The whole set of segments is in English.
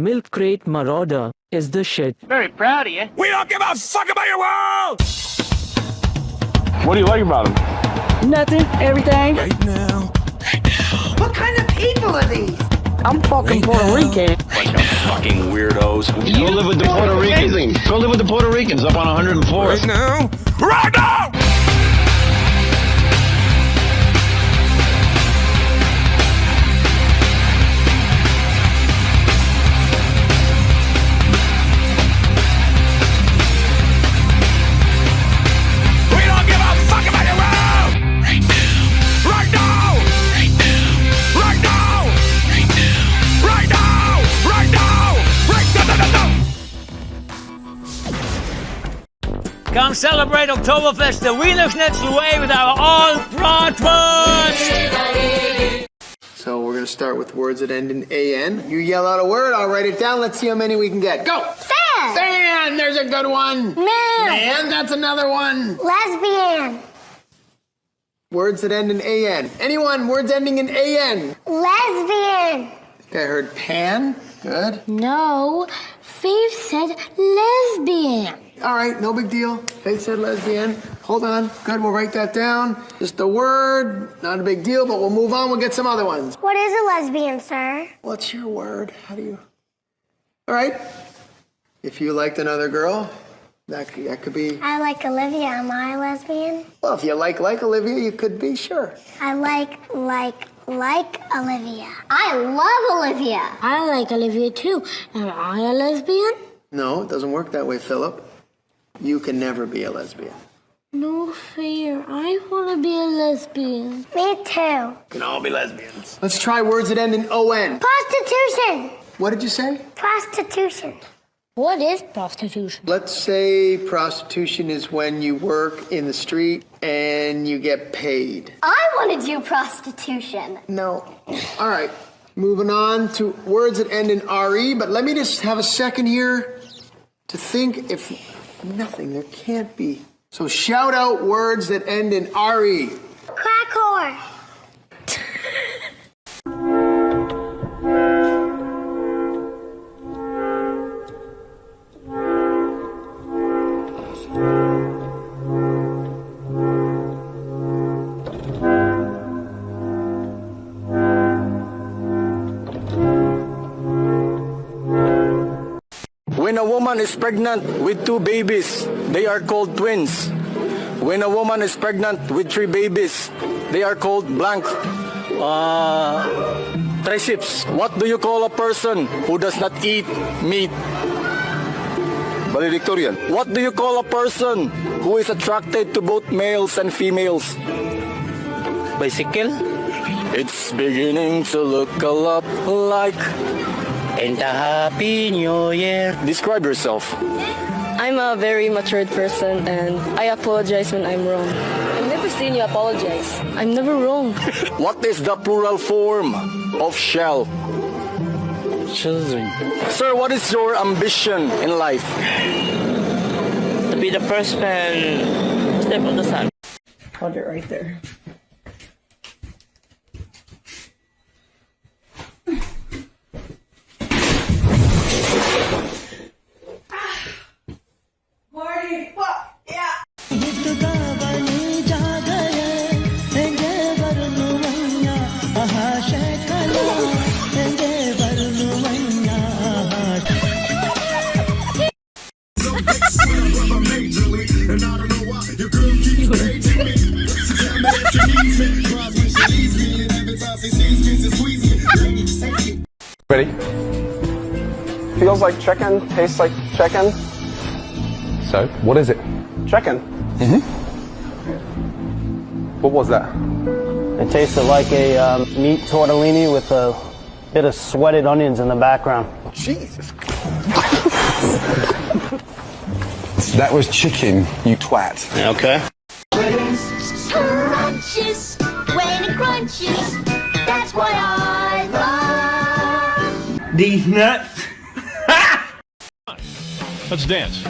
milkcratemarauder is the shit. Very proud of you. We don't give a fuck about your world! What do you like about him? Nothing, everything. Right now. What kind of people are these? I'm fucking Puerto Rican. Bunch of fucking weirdos. Go live with the Puerto Ricans. Go live with the Puerto Ricans up on 104th. Right now. Right now! We don't give a fuck about your world! Right now. Right now! Right now. Right now! Right now. Right now! Right now! Right now! Come celebrate Oktoberfest the Wiener Schnitzel way with our all bratwurst! So we're gonna start with words that end in AN. You yell out a word, I'll write it down. Let's see how many we can get. Go! Fan! Fan! There's a good one. Man, that's another one. Lesbian. Words that end in AN. Anyone? Words ending in AN. Lesbian. Okay, I heard pan. Good. No, Faith said lesbian. All right, no big deal. Faith said lesbian. Hold on. Good, we'll write that down. Just a word, not a big deal, but we'll move on. We'll get some other ones. What is a lesbian, sir? What's your word? How do you... All right. If you liked another girl, that could be... I like Olivia. Am I a lesbian? Well, if you like Olivia, you could be, sure. I like Olivia. I love Olivia. I like Olivia too. Am I a lesbian? No, it doesn't work that way, Philip. You can never be a lesbian. No fair. I want to be a lesbian. Me too. Can all be lesbians. Let's try words that end in ON. Prostitution. What did you say? Prostitution. What is prostitution? Let's say prostitution is when you work in the street and you get paid. I want to do prostitution. No. All right. Moving on to words that end in RE, but let me just have a second here to think if nothing, there can't be. So shout out words that end in RE. Crack whore. When a woman is pregnant with 2 babies, they are called twins. When a woman is pregnant with 3 babies, they are called blank. Triceps. What do you call a person who does not eat meat? Valedictorian. What do you call a person who is attracted to both males and females? Bicycle? It's beginning to look a lot like... And a happy new year. Describe yourself. I'm a very matured person and I apologize when I'm wrong. I've never seen you apologize. I'm never wrong. What is the plural form of shell? Children. Sir, what is your ambition in life? To be the first man step on the sun. Hold it right there. Ready? Feels like chicken, tastes like chicken. So, what is it? Chicken. Mm-hmm. What was that? It tasted like a meat tortellini with a bit of sweated onions in the background. Jesus. That was chicken, you twat. Okay. Crunches, when it crunches, that's why I love These nuts. Let's dance.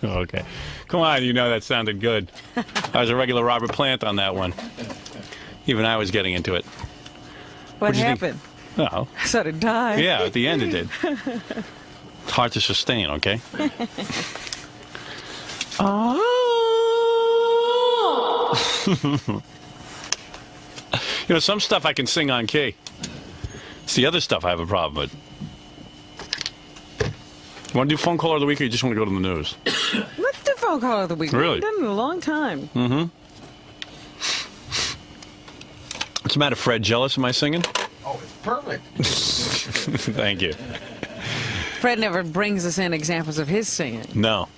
Okay. Come on, you know that sounded good. I was a regular Robert Plant on that one. Even I was getting into it. What happened? Oh. So did die. Yeah, at the end it did. It's hard to sustain, okay? Oh. You know, some stuff I can sing on key. It's the other stuff I have a problem with. You want to do phone call of the week, or you just want to go to the news? Let's do phone call of the week. Really? We've done it in a long time. Mm-hmm. What's the matter, Fred? Jealous of my singing? Oh, it's perfect. Thank you. Fred never brings us in examples of his singing. No.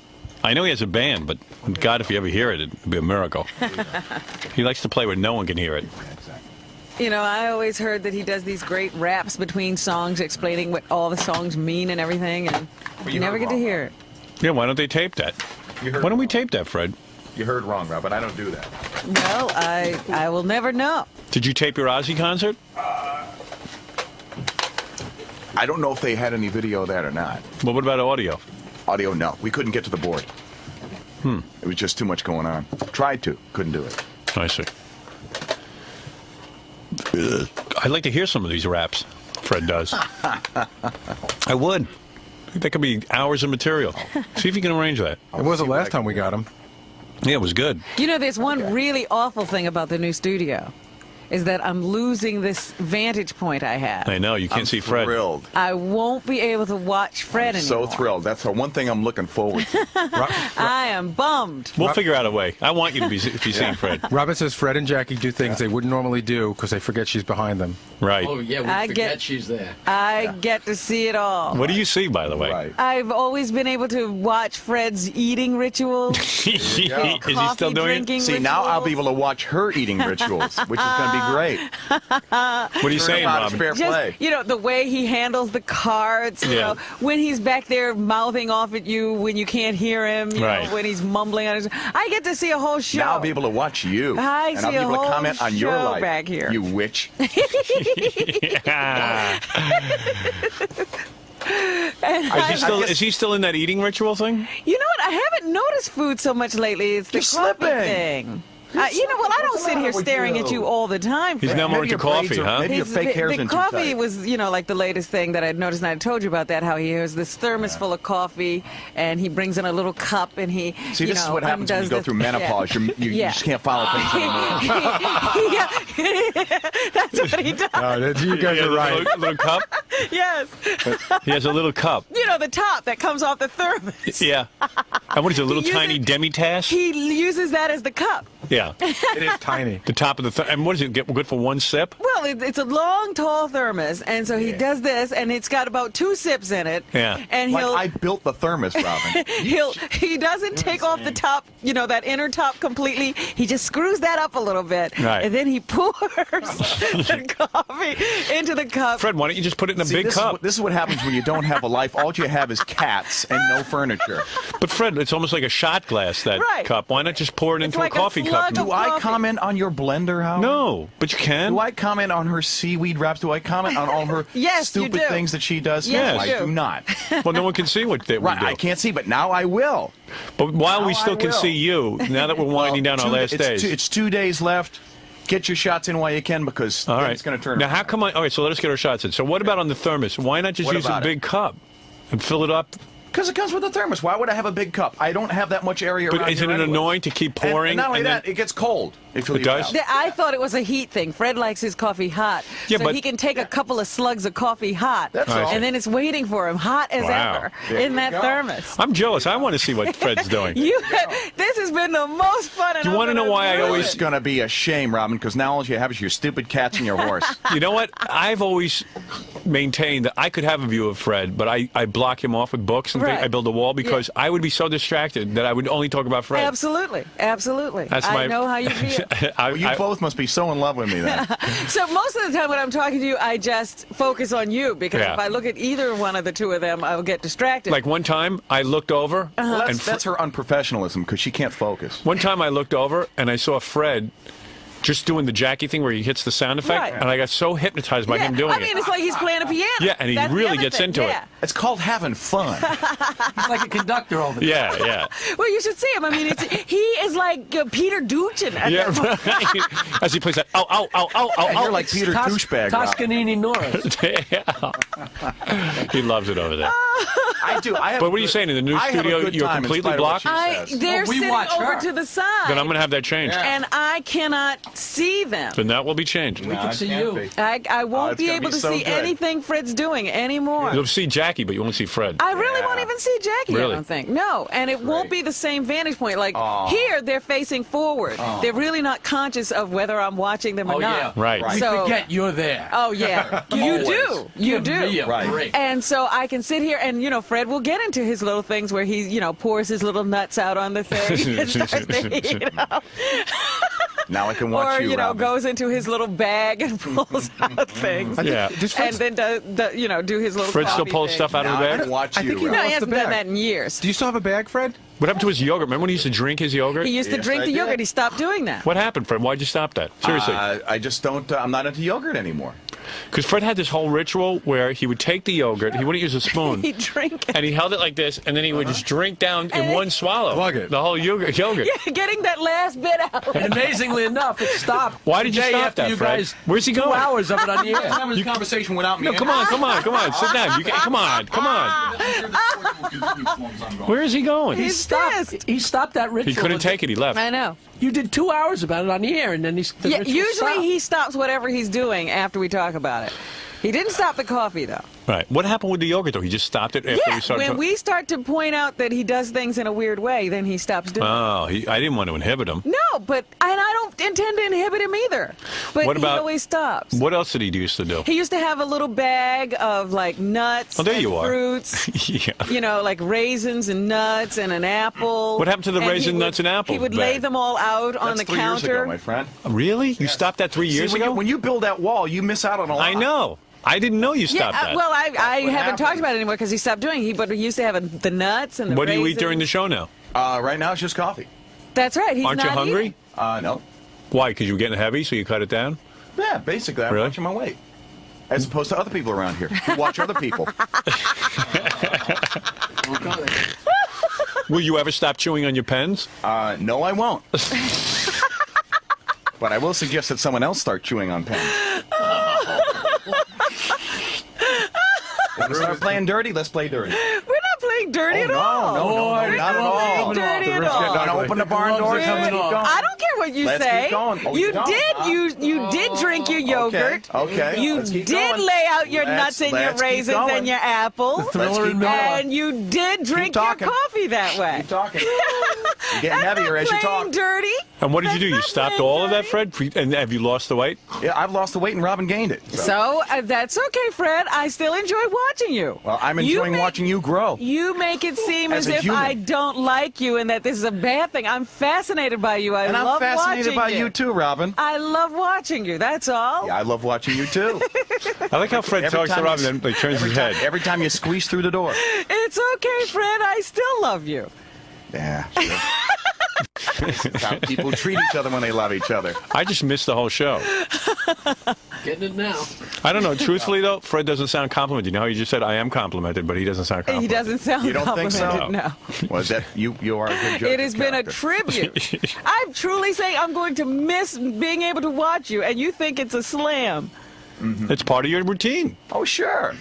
I know he has a band, but God, if you ever hear it, it'd be a miracle. He likes to play where no one can hear it. You know, I always heard that he does these great raps between songs explaining what all the songs mean and everything, and you never get to hear it. Yeah, why don't they tape that? Why don't we tape that, Fred? You heard wrong, Rob, but I don't do that. Well, I will never know. Did you tape your Ozzy concert? I don't know if they had any video of that or not. Well, what about audio? Audio, no. We couldn't get to the board. It was just too much going on. Tried to. Couldn't do it. I see. I'd like to hear some of these raps Fred does. I would. That could be hours of material. See if you can arrange that. It wasn't last time we got him. Yeah, it was good. You know, there's one really awful thing about the new studio, is that I'm losing this vantage point I have. I know, you can't see Fred. Thrilled. I won't be able to watch Fred anymore. So thrilled. That's the one thing I'm looking forward to. I am bummed. We'll figure out a way. I want you to be seeing Fred. Robin says Fred and Jackie do things they wouldn't normally do because they forget she's behind them. Right. Oh, yeah, we I forget get- she's there. I get to see it all. What do you see, by the way? Right. I've always been able to watch Fred's eating rituals. Is he still doing it? See, now I'll be able to watch her eating rituals, which is going to be great. What are you saying, About Robin? fair play. Just, you know, the way he handles the cards, you know, when he's back there mouthing off at you when you can't hear him, you Right. know, when he's mumbling on his... I get to see a whole show. Now I'll be able to watch you. I and see I'll be a able to whole comment on your show life. back here. You witch. Is he still in that eating ritual thing? You know what? I haven't noticed food so much lately. It's the You're coffee slipping. thing. You know, well, I don't sit here staring at you all the time. He's Fred. now more into coffee, huh? Maybe your fake hair's the in too coffee tight. was, you know, like the latest thing that I'd noticed, and I told you about that, how he has this thermos full of coffee, and he brings in a little cup, and he, See, this is what happens when you go through menopause. You just can't follow things anymore. That's what he does. You guys are right. Little cup? Yes. He has a little cup. You know, the top that comes off the thermos. Yeah. And what is it, a little He tiny uses- demi-tasse? He uses that as the cup. Yeah. It is tiny. The top of the and what is it, good for one sip? Well, it's a long, tall thermos, and so he does this, and it's got about 2 sips in it. Yeah. And Like he'll I built the thermos, Robin. he doesn't take off the top, you know, that inner top completely. He just screws that up a little bit, Right. and then he pours the coffee into the cup. Fred, why don't you just put it in a See, big cup? This is what happens when you don't have a life. All you have is cats and no furniture. But Fred, it's almost like a shot glass, that Right. cup. Why not just pour it It's into like a a coffee slug cup? of Do I coffee. comment on your blender, Howard? No, but you can. Do I comment on her seaweed wraps? Do I comment on all her Yes, you stupid do. things that she does? Yes, no, you I do. do not. Well, no one can see what we Right, do. I can't see, but now I will. But while we Now still I can will. see you, now that we're winding down our last days. It's 2 days left. Get your shots in while you can, because All then right. it's going to turn. Now, how come all right, so let us get our shots in. So what about on the thermos? Why not just What use a about it? big cup and fill it up? Because it comes with a thermos. Why would I have a big cup? I don't have that much area around But isn't here it anyways. annoying to keep pouring? And not only and then- that, it gets cold if you It leave does? out. I thought it was a heat thing. Fred likes his coffee hot, Yeah, so but- he can take a couple of slugs of coffee hot, That's all. and then it's waiting for him, hot as Wow. ever, There in you that go. thermos. I'm jealous. I want to see what Fred's doing. This has been the most fun. You wanna know why I always- It's going to be a shame, Robin, because now all you have is your stupid cats and your horse. You know what? I've always maintained that I could have a view of Fred, but I block him off with books and things. Right. I build a wall because I would be so distracted that I would only talk about Fred. Absolutely, absolutely. That's I my- know how you feel. Well, you both must be so in love with me then. So most of the time when I'm talking to you, I just focus on you because Yeah. if I look at either one of the two of them, I'll get distracted. Like one time, I looked over, Well, and that's her unprofessionalism because she can't focus. one time I looked over and I saw Fred just doing the Jackie thing where he hits the sound effect, Right. and I got so hypnotized by him doing I mean, it. it's like he's playing a piano. Yeah, and he That's the really other gets thing. into it. It's called having fun. He's like a conductor all the time. Yeah. Well, you should see him. I mean, he is like Peter Duchin. Yeah, right. As he plays that, And you're like Peter douchebag. Toscanini Norris. Yeah. He loves it over there. I do. But what are you saying? In the new studio, you're completely blocked? They're sitting over to the side. Then I'm going to have that changed. And I cannot see them. Then that will be changed. We can see you. I won't be able to see anything Fred's doing anymore. You'll see Jackie, but you won't see Fred. I really won't even see Jackie, Really? I don't think. No, and it won't be the same vantage point. Like, here, they're facing forward. They're really not conscious of whether I'm watching them or not. Right. We forget you're there. Oh, yeah. You do. You Give me do. a break. And so I can sit here and, Fred will get into his little things where he, pours his little nuts out on the thing. And starts to, Now I can watch or, Robin. goes into his little bag and pulls out things. Yeah. And then, do his little Fred still coffee pulls thing. stuff out of the bag? Watch I think he No, he lost the hasn't done bag. that in years. Do you still have a bag, Fred? What happened to his yogurt? Remember when he used to drink his yogurt? He used to drink the yogurt. He stopped doing that. What happened, Fred? Why'd you stop that? Seriously. I just don't. I'm not into yogurt anymore. Because Fred had this whole ritual where he would take the yogurt, he wouldn't use a spoon, He'd drink it. and he held it like this, and then he would just drink down in one swallow. Plug it. The whole yogurt. Yeah, getting that last bit out. And amazingly enough, it stopped. Why did you Today stop after that, you Fred? guys, Where's he 2 going? hours of it on the You're air. having this conversation without me. No, come on. Sit down. Come on. Where is he going? He's pissed. He stopped that ritual. He couldn't take it. He left. I know. You did 2 hours about it on the air, and then the Yeah, ritual usually stopped. he stops whatever he's doing after we talk about it. He didn't stop the coffee, though. Right. What happened with the yogurt, though? He just stopped it after we started when we start to point out that he does things in a weird way, then he stops doing it. Oh, I didn't want to inhibit him. No, and I don't intend to inhibit him either. But What about- he always stops. What else did he used to do? He used to have a little bag of, like, nuts Oh, there and you are. fruits. Yeah. Like raisins and nuts and an apple. What happened to the And he raisin, would- nuts, and apple He would lay bag? them all out on the 3 years counter. ago, my friend. Really? You stopped that 3 years See, ago? when you build that wall, you miss out on a lot. I know. I didn't know you stopped that. Well, I haven't happened. talked about it anymore because he stopped doing it. But he used to have the nuts and the What do you eat raisins. during the show now? Right now, it's just coffee. That's right. He's Aren't you not hungry? eating. No. Why? Because you were getting heavy, so you cut it down? Yeah, basically, I'm Really? watching my weight. As opposed to other people around here who watch other people. Will you ever stop chewing on your pens? No, I won't. But I will suggest that someone else start chewing on pens. Want to start playing dirty? Let's play dirty. We're not playing dirty at no, all. no, We're not at all. playing dirty at Want to all. open the barn doors? Let's keep going. I don't care what you Let's say. keep going. Oh, you you don't, did. huh? You did drink your yogurt. Okay. You Let's keep did going. lay out your Let's- nuts and your let's keep raisins going. and your apples. Let's keep going. And you did drink your talking. coffee that way. Keep talking. You're getting That's heavier not as you playing talk. dirty. And what did you do? You stopped all of that, Fred? And have you lost the weight? Yeah, I've lost the weight and Robin gained it. So that's okay, Fred. I still enjoy watching you. Well, I'm enjoying watching you grow. You make it seem As as a if human. I don't like you and that this is a bad thing. I'm fascinated by you. I And I'm love fascinated watching by you too, Robin. I love watching you. That's all. Yeah, I love watching you too. I like how Fred Every talks to time Robin you- and like, turns every his time- head. Every time you squeeze through the door. It's okay, Fred. I still love you. Yeah. Sure. That's how people treat each other when they love each other. I just missed the whole show. Getting it now. I don't know. Truthfully, though, Fred doesn't sound complimented. You know how you just said, I am complimented, but he doesn't sound He complimented. doesn't sound You don't think so? complimented, no. Well, that you are a good judge. It has been a tribute. I'm truly saying I'm going to miss being able to watch you, and you think it's a slam. It's part of your routine. Oh, sure.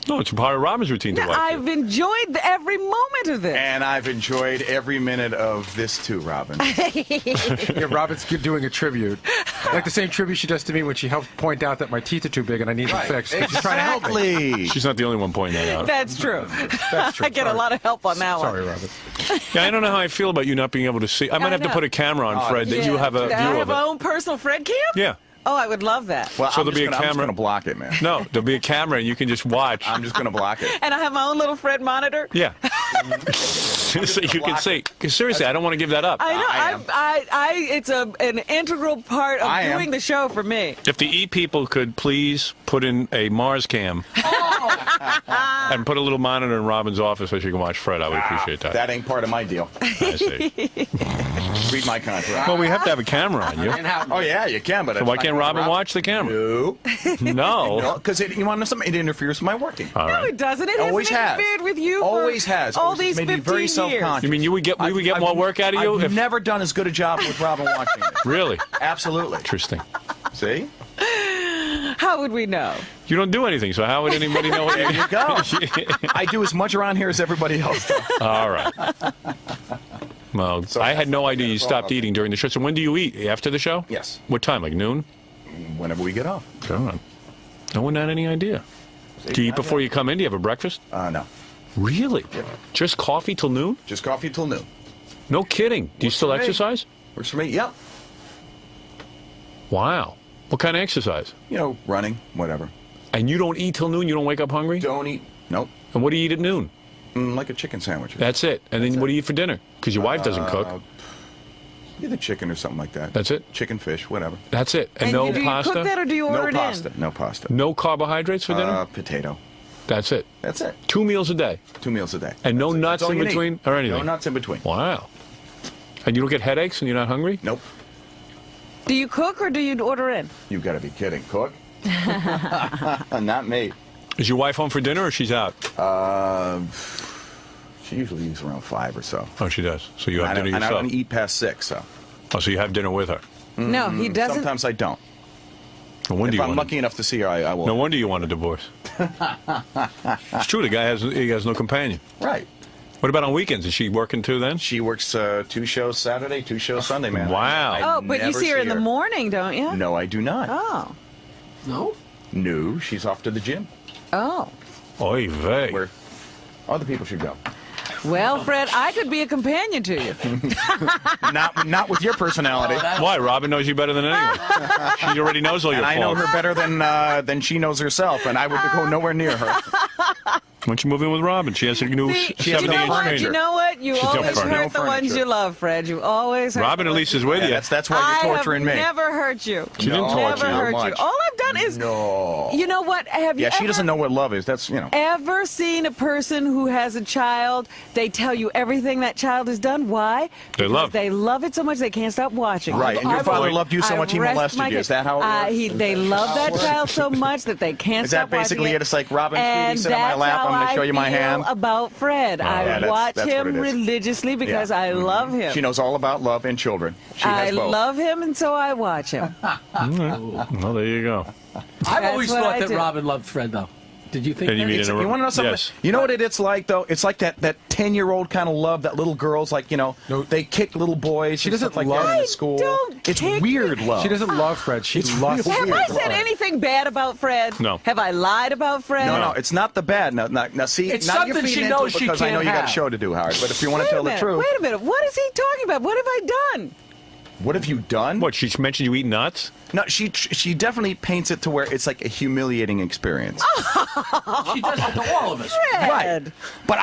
No, it's part of Robin's routine to Now, watch you. I've enjoyed every moment of this. And I've enjoyed every minute of this too, Robin. Yeah, Robin's doing a tribute. Like the same tribute she does to me when she helped point out that my teeth are too big and I need them fixed. She's trying to help me. Exactly. She's not the only one pointing that out. That's true. That's true. I get a lot of help on that Sorry, one. Robin. Yeah, I don't know how I feel about you not being able to see. I might I have to know. put a camera on Fred that Yeah. you have a I view have of my it. own personal Fred cam? Yeah. Oh, I would love that. Well, So I'm there'll be a I'm just camera. going to block it, man. No, there'll be a camera and you can just watch. I'm just going to block it. And I have my own little Fred monitor. Yeah. So you can see. 'Cause seriously, I don't want to give that up. I know. I am. It's an integral part of I am. doing the show for me. If the E people could please put in a Mars cam And put a little monitor in Robin's office so she can watch Fred. I would appreciate that. That ain't part of my deal. I see. Read my contract. Well, we have to have a camera on you. Oh, yeah, you can, but... So why can't Robin watch the camera? No. No. Because you want to know something? It interferes with my working. All right. No, it doesn't. It Always hasn't has. interfered with you Always for has. all Always these made me 15 very years. self-conscious. You mean we would get more work out of you? I've never done as good a job with Robin watching it. Really? Absolutely. Interesting. See? How would we know? You don't do anything, so how would anybody know what There you go. I do as much around here as everybody else does. All right. Well, I had no idea you stopped eating during the show. So when do you eat? After the show? Yes. What time? Like noon? Whenever we get off. God. No one had any idea. Do you eat before you come in? Do you have a breakfast? No. Really? Yep. Just coffee till noon? Just coffee till noon. No kidding. Do you still exercise? Works for me, yep. Wow. What kind of exercise? You know, running, whatever. And you don't eat till noon? You don't wake up hungry? Don't eat. Nope. And what do you eat at noon? Like a chicken sandwich. That's it. And then what do you eat for dinner? Because your wife doesn't cook. Either chicken or something like that. That's it? Chicken, fish, whatever. That's it. And do no you pasta? cook that or do you order it in? No pasta. No carbohydrates for dinner? Potato. That's it. That's it. 2 meals a day? 2 meals a day. And no That's nuts all in you between need. or anything? No nuts in between. Wow. And you don't get headaches and you're not hungry? Nope. Do you cook or do you order in? You've got to be kidding. Cook? Not me. Is your wife home for dinner or she's out? She usually leaves around 5 or so. Oh, she does. So you have dinner And I yourself? don't eat past 6, so. Oh, so you have dinner with her? No, he doesn't. Sometimes I don't. No wonder If you I'm want lucky enough to see her, I will. No wonder you want a divorce. It's true. The guy has no companion. Right. What about on weekends? Is she working too then? She works 2 shows Saturday, 2 shows Sunday, man. Wow. Oh, but you see her in the morning, don't you? No, I do not. Oh. No? No, she's off to the gym. Oh. Oy vey. Where other people should go. Well, Fred, I could be a companion to you. Not with your personality. Why? Robin knows you better than anyone. She already knows all your And I know faults. her better than she knows herself, and I would go nowhere near her. Why don't you move in with Robin? She has a new See, 78 stranger. you know what? You She's always got hurt the ones you love, Fred. You always hurt Robin the at ones least is with you. That's why you're torturing I me. have never hurt you. She didn't torture Never you. hurt much. you. All I've done is... No. You know what? Have you Yeah, she ever doesn't know what love is. That's, ever seen a person who has a child, they tell you everything that child has done? Why? Because they love it so much they can't stop watching. Right, and your father loved you so much he molested you. Is that how it works? They love that child so much that they can't Is stop that basically watching it? It's like, Robin, and sweetie, sit on my lap. I'm going to show you my ham. About Fred. I watch him religiously because I love him. She knows all about love and children. She I has both. love him, and so I watch him. Well, there you go. I've always what thought I that do. Robin loved Fred, though. Did you think And you that? mean in a- You want to know something? Yes. You know what it's like, though? It's like that 10-year-old kind of love that little girls, like, they kick little boys. She and doesn't stuff like love- that in I school. don't It's kick weird love. She doesn't love Fred. She loves real Have weird I said love. anything bad about Fred? No. Have I lied about Fred? No, it's not the bad. Now, see, It's now you're something she feeding into knows it she because I know can't you got a have. show to do, Howard. But if you want to Wait tell a the minute. truth, Wait a minute. What is he talking about? What have I done? what have you done? What, she mentioned you eat nuts? No, she definitely paints it to where it's like a humiliating experience. She does it to all of us. Fred. Right. But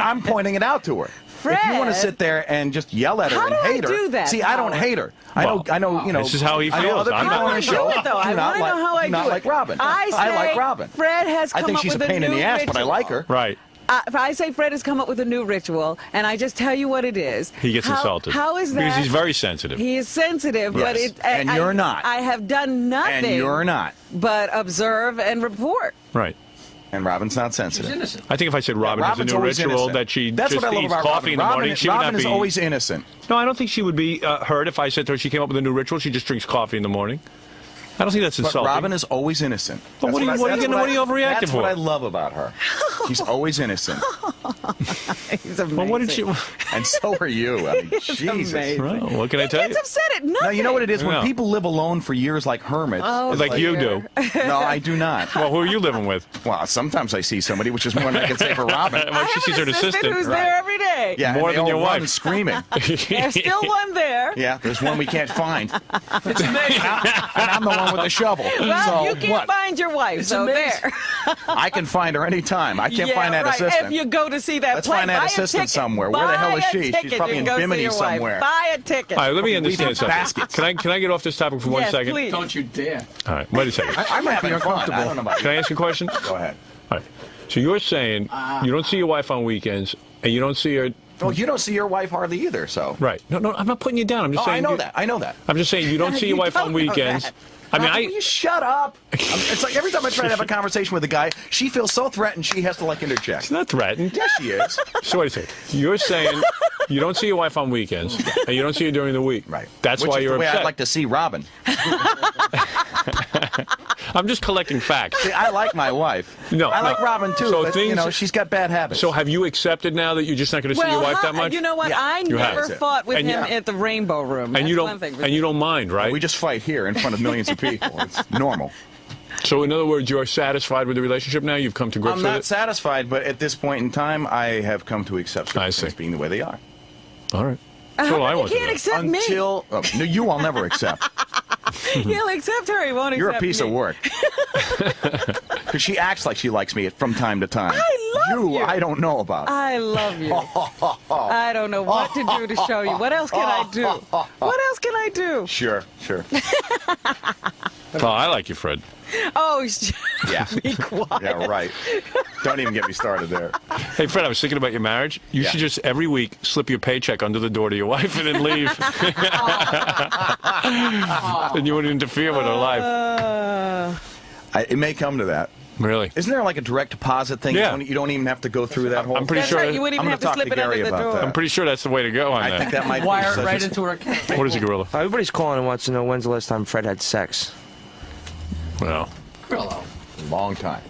I'm pointing it out to her. If you want to Fred. sit there and just yell at her How and do I hate her, do that, see, I don't Howard? hate her. Well, I know. this is how he I know feels. other I'm people not- on How the do I show do it, though? I do not want to like, know how I do not do like it. Robin. I like say Robin. Fred has come I think up she's a with pain in new the ass, but I ritual. like her. Right. If I say Fred has come up with a new ritual, and I just tell you what it is, He gets insulted. How is that? Because he's very sensitive. He is sensitive, but Yes. it. And you're not. I have done nothing. And you're not. But observe and report. Right. And Robin's not She's sensitive. innocent. I think if I said Robin has a Robin's new always ritual innocent. that she That's just what I love eats about coffee Robin. in the morning, she would Robin not is be... always innocent. No, I don't think she would be hurt if I said to her she came up with a new ritual. She just drinks coffee in the morning. I don't think that's But insulting. Robin is always innocent. But what are you overreacting That's for? what I love about her. She's always innocent. He's amazing. Well, what did she... And so are you. I mean, Jesus. amazing. Well, what can I tell Gets you? upset at nothing. No, you know what it is? When No. people live alone for years like hermits. Oh, Like you do. No, I do not. Well, who are you living with? Well, sometimes I see somebody, which is more than I can say for Robin. Well, she I sees have her an assistant who's there every day. Yeah, More and they than your all run wife. screaming. There's still one there. Yeah, there's one we can't find. It's amazing. And I'm the one with the shovel. Well, so you can't what? find find your wife. So there. I can find her anytime. I can't Yeah, find that right. assistant. If you go to see that Let's play, find that buy a assistant ticket. somewhere. Where the hell is Buy a she? She's ticket. probably You in can go see Bimini your wife. somewhere. Buy a ticket. All right, let me understand leave something. baskets. Can I get off this topic for one Yes, second? please. Don't you dare. All right, wait a second. I'm having fun. I don't know about Can I ask you a question? Go ahead. All right. So you're saying you don't see your wife on weekends, and you don't see her. Well, you don't see your wife hardly either, so. Right. No, I'm not putting you down. I'm just saying. I know that. I know that. I'm just saying you don't see your wife on weekends. I mean, Will you shut up? It's like every time I try to have a conversation with a guy, she feels so threatened she has to like interject. It's not threatened. Yes, she is. So wait a second. You're saying you don't see your wife on weekends, and you don't see her during the week. Right. That's Which why is you're the way upset. I'd like to see Robin. I'm just collecting facts. See, I like my wife. No, I like no. Robin too. So but, things, you know, she's got bad habits. So have you accepted now that you're just not going to see your wife that much? You know what? Yeah. I You never have. fought with And him you- at the Rainbow Room. And you That's don't. one thing. And you don't mind, right? We just fight here in front of millions of people. It's normal. So in other words, you're satisfied with the relationship now? You've come to grips I'm with not it? satisfied, but at this point in time, I have come to accept things being the way they are. All right. That's all I You want to can't know. accept me. Until no, you I'll never accept. He'll accept her. He won't accept me. You're a piece of work. Because she acts like she likes me from time to time. I love you. I don't know about. I love you. I don't know what to do to show you. What else can I do? What else can I do? Sure. Oh, I like you, Fred. Oh, Yeah. be quiet. Yeah, right. Don't even get me started there. Hey, Fred, I was thinking about your marriage. You should just every week slip your paycheck under the door to your wife and then leave. Then you wouldn't interfere with her life. It may come to that. Really? Isn't there like a direct deposit thing? Yeah. You don't even have to go through that whole I'm pretty That's sure. right. You wouldn't even I'm have gonna to talk slip to it under Gary the about door. that. I'm pretty sure that's the way to go on I that. think that might Wire be it right such into her account. What is it, Gorilla? Everybody's calling and wants to know when's the last time Fred had sex. Well, Hello. a long time.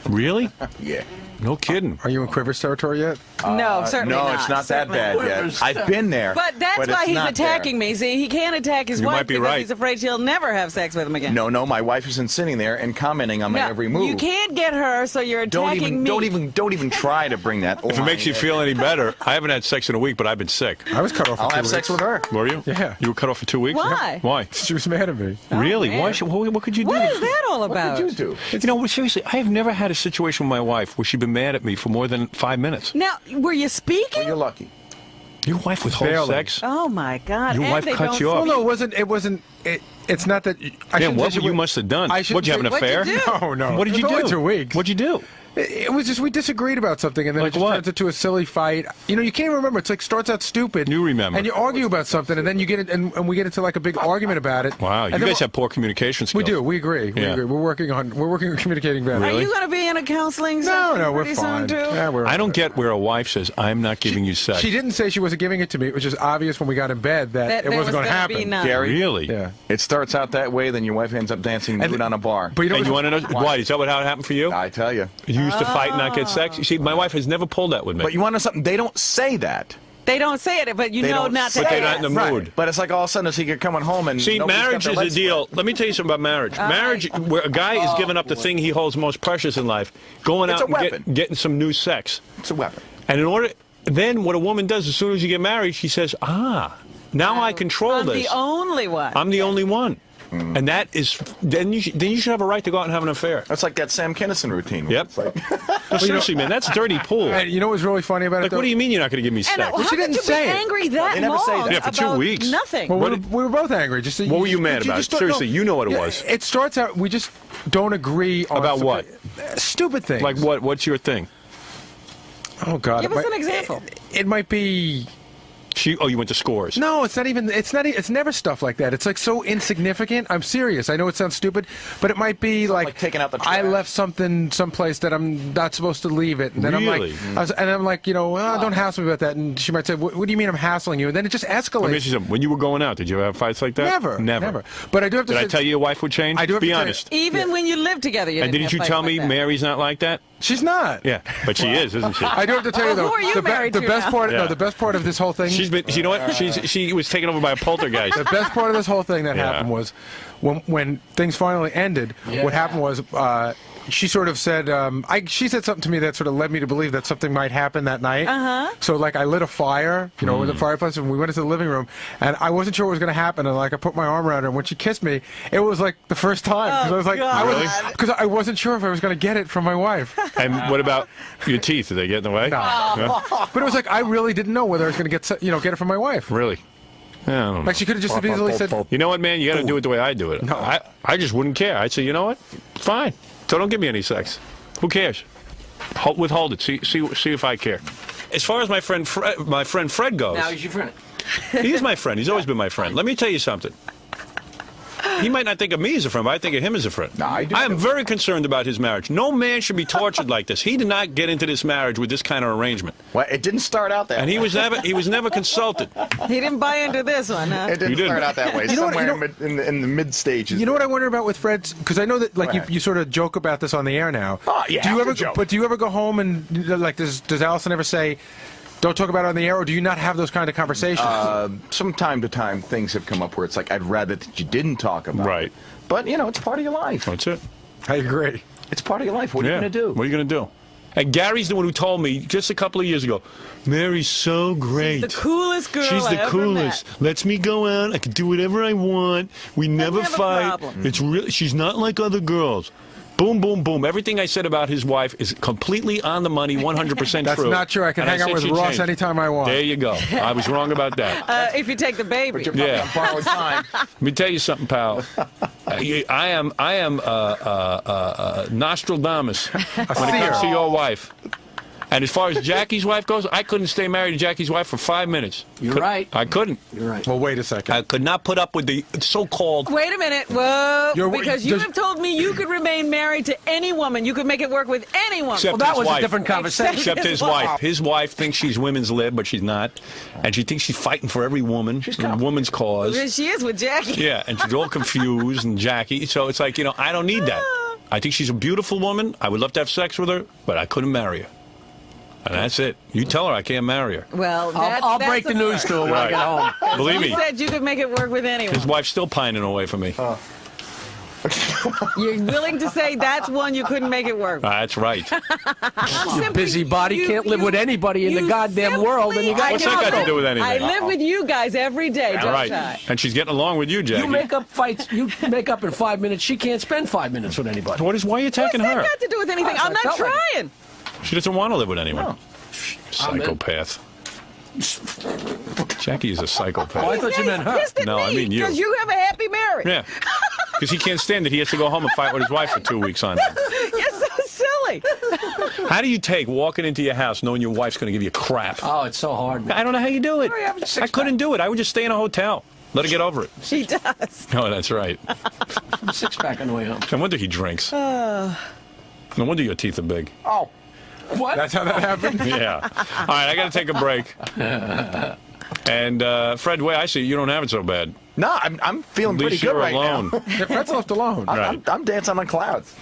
really? Yeah. No kidding. Are you in Quivers territory yet? No, certainly No, not. it's not that Certainly bad not. yet. I've been there. But that's but why it's he's not attacking me. See, he can't attack his You wife might be because right. he's afraid she'll never have sex with him again. there. No, my wife isn't sitting there and commenting on my No, every move. you can't get her, so you're attacking me. Don't even try to bring that. If it makes you feel any better, I haven't had sex in a week, but I've been sick. I was cut off for I'll 2 have weeks. sex with her. Were you? Yeah. You were cut off for 2 weeks? Why? Why? She was mad at me. Really? man. Why? What could you do? What is that all about? What did you do? You know, seriously, I have never had a situation with my wife where she'd been mad at me for more than 5 minutes. Now, were you speaking? Well, you're lucky. Your wife withholds Barely. sex? Oh my God! Your And wife they cuts don't you off. Well, no, it wasn't. It's not that. I Yeah, shouldn't what say she you would- must have done? I What'd shouldn't you have an say- affair? What'd you do? No, no. What did It you was do? only 2 weeks. What'd you do? It was just we disagreed about something, and then Like it just what? turns into a silly fight. You know, you can't even remember. It's like starts out stupid. You remember. And you argue about something, and then you get it, and we get into like a big argument about it. Wow, And you then guys have poor communication skills. We do. We agree. We Yeah. agree. We're working on communicating better. Are you going to be in a counseling No, session no, we're pretty fine. soon too? Yeah, we're. I don't get where a wife says, I'm not giving you sex. She didn't say she wasn't giving it to me. It was just obvious when we got in bed that it wasn't going to gonna be happen. none. Gary? Really? Yeah. It starts out that way, then your wife ends up dancing nude on a bar. But you know And you what's- want to know why? Is that how it happened for you? I tell you. You used to fight and not get sex? You see, my wife has never pulled that with me. But you want to know something? They don't say that. They don't say it, but you They know don't not to say But they're ask. not in the Right. mood. But it's like all of a sudden, as you're coming home and See, nobody's got marriage their is a legs deal. spread. Let me tell you something about marriage. Marriage, where a guy is giving up the thing he holds most precious in life, going It's out a and weapon. getting some new sex. It's a weapon. And in order, then what a woman does as soon as you get married, she says, now I control I'm this. the only one. I'm the only one. And that is, then you should have a right to go out and have an affair. That's like that Sam Kinison routine. Yep. It's like, No, seriously, man, that's dirty pool. And you know what's really funny about it? Like, what do you mean you're not going to give me and sex? how she could didn't you be say it. angry that They never say long that. Yeah, for 2 about weeks. Nothing. Well, What we were both angry. Just What were you mad about? just don't Seriously, you know what it Yeah, was. It starts out. We just don't agree on About what? Stupid things. Like what? What's your thing? Oh God! Give us an example. It might be. You went to Scores. No, it's not even. It's not. It's never stuff like that. It's like so insignificant. I'm serious. I know it sounds stupid, but it might be like taking out the I trash. left something someplace that I'm not supposed to leave it, and then Really? I'm like, don't hassle me about that. And she might say, what do you mean I'm hassling you? And then it just escalates. Let me ask you something. When you were going out, did you have fights like that? Never. But I do have to. Did say, I tell you your wife would change? I do have Be to tell you- honest. Even when you live together, you And didn't didn't you have tell fights me like that. Mary's not like that? She's not. Yeah, but she is, isn't she? I do have to tell you though. Who are you the married the to best now? part. Yeah. No, the best part of this whole thing. She's been. You know what? She was taken over by a poltergeist. The best part of this whole thing that Yeah. happened was when things finally ended. Yeah. What happened was she sort of said, she said something to me that sort of led me to believe that something might happen that night. So, like, I lit a fire, you know, with the fireplace, and we went into the living room, and I wasn't sure what was going to happen, and, like, I put my arm around her, and when she kissed me, it was, like, the first time. Because I was like, because I wasn't sure if I was going to get it from my wife. And what about your teeth? Did they get in the way? No. But it was like, I really didn't know whether I was going to get it from my wife. Really? Yeah, I don't know. Like, she could have just easily said, you know what, man? You got to do it the way I do it. No. I just wouldn't care. I'd say, you know what? Fine. So don't give me any sex. Who cares? Withhold it. See if I care. As far as my friend Fred goes. Now he's your friend. He is my friend. He's always been my friend. Let me tell you something. He might not think of me as a friend, but I think of him as a friend. No, I am very concerned about his marriage. No man should be tortured like this. He did not get into this marriage with this kind of arrangement. Well, it didn't start out that way. And he was never consulted. He didn't buy into this one, huh? It didn't start out that way. Somewhere in the mid stages. You know what I wonder about with Fred? Because I know that, like, you sort of joke about this on the air now. Oh, yeah. Do you ever go home and, like, does Allison ever say, don't talk about it on the air, or do you not have those kind of conversations? From time to time, things have come up where it's like, I'd rather that you didn't talk about it. But, you know, it's part of your life. That's it. I agree. It's part of your life. What are you going to do? What are you going to do? And Gary's the one who told me just a couple of years ago, Mary's so great. She's the coolest girl She's the I ever coolest. met. Lets me go out. I can do whatever I want. We never fight. It's really, she's not like other girls. Boom, boom, boom. Everything I said about his wife is completely on the money, 100% true. That's not true. I can hang out with Ross anytime I want. There you go. I was wrong about that. If you take the baby. Yeah. Borrowed time. Let me tell you something, pal. I am Nostradamus when it comes to your wife. And as far as Jackie's wife goes, I couldn't stay married to Jackie's wife for 5 minutes. You're right. I couldn't. You're right. Well, wait a second. I could not put up with the so-called... Wait a minute. Whoa. Because you have told me you could remain married to any woman. You could make it work with any woman. Except that was wife. a different conversation. Except his wife. His wife thinks she's women's lib, but she's not. And she thinks she's fighting for every woman. She's a woman's cause. Well, she is with Jackie. Yeah, and she's all confused, and Jackie. So it's like, you know, I don't need that. I think she's a beautiful woman. I would love to have sex with her, but I couldn't marry her. And that's it. You tell her I can't marry her. Well, I'll break the news to her when I get home. Believe me. You said you could make it work with anyone. His wife's still pining away from me. You're willing to say that's one you couldn't make it work with. That's right. You busybody can't live with anybody in the goddamn world, and you got What's that got to do with anything? I live with you guys every day, don't right. I? And she's getting along with you, Jackie. You make up fights. You make up in 5 minutes. She can't spend 5 minutes with anybody. Why are you attacking her? What's that got to do with anything? I'm not trying. She doesn't want to live with anyone. No. Psychopath. Jackie is a psychopath. Oh, I thought you meant her. No, I mean you. Because you have a happy marriage. Yeah. Because he can't stand it. He has to go home and fight with his wife for 2 weeks on end. You're so silly. How do you take walking into your house knowing your wife's going to give you crap? Oh, it's so hard, man. I don't know how you do it. I couldn't do it. I would just stay in a hotel. Let her get over it. She does. Oh, that's right. Six-pack on the way home. No wonder he drinks. No wonder your teeth are big. Oh. What? That's how that happened? Yeah. All right, I got to take a break. And Fred, the way I see it, you don't have it so bad. No, I'm feeling At pretty least good you're right alone. now. Yeah, Fred's left alone. I'm dancing on clouds.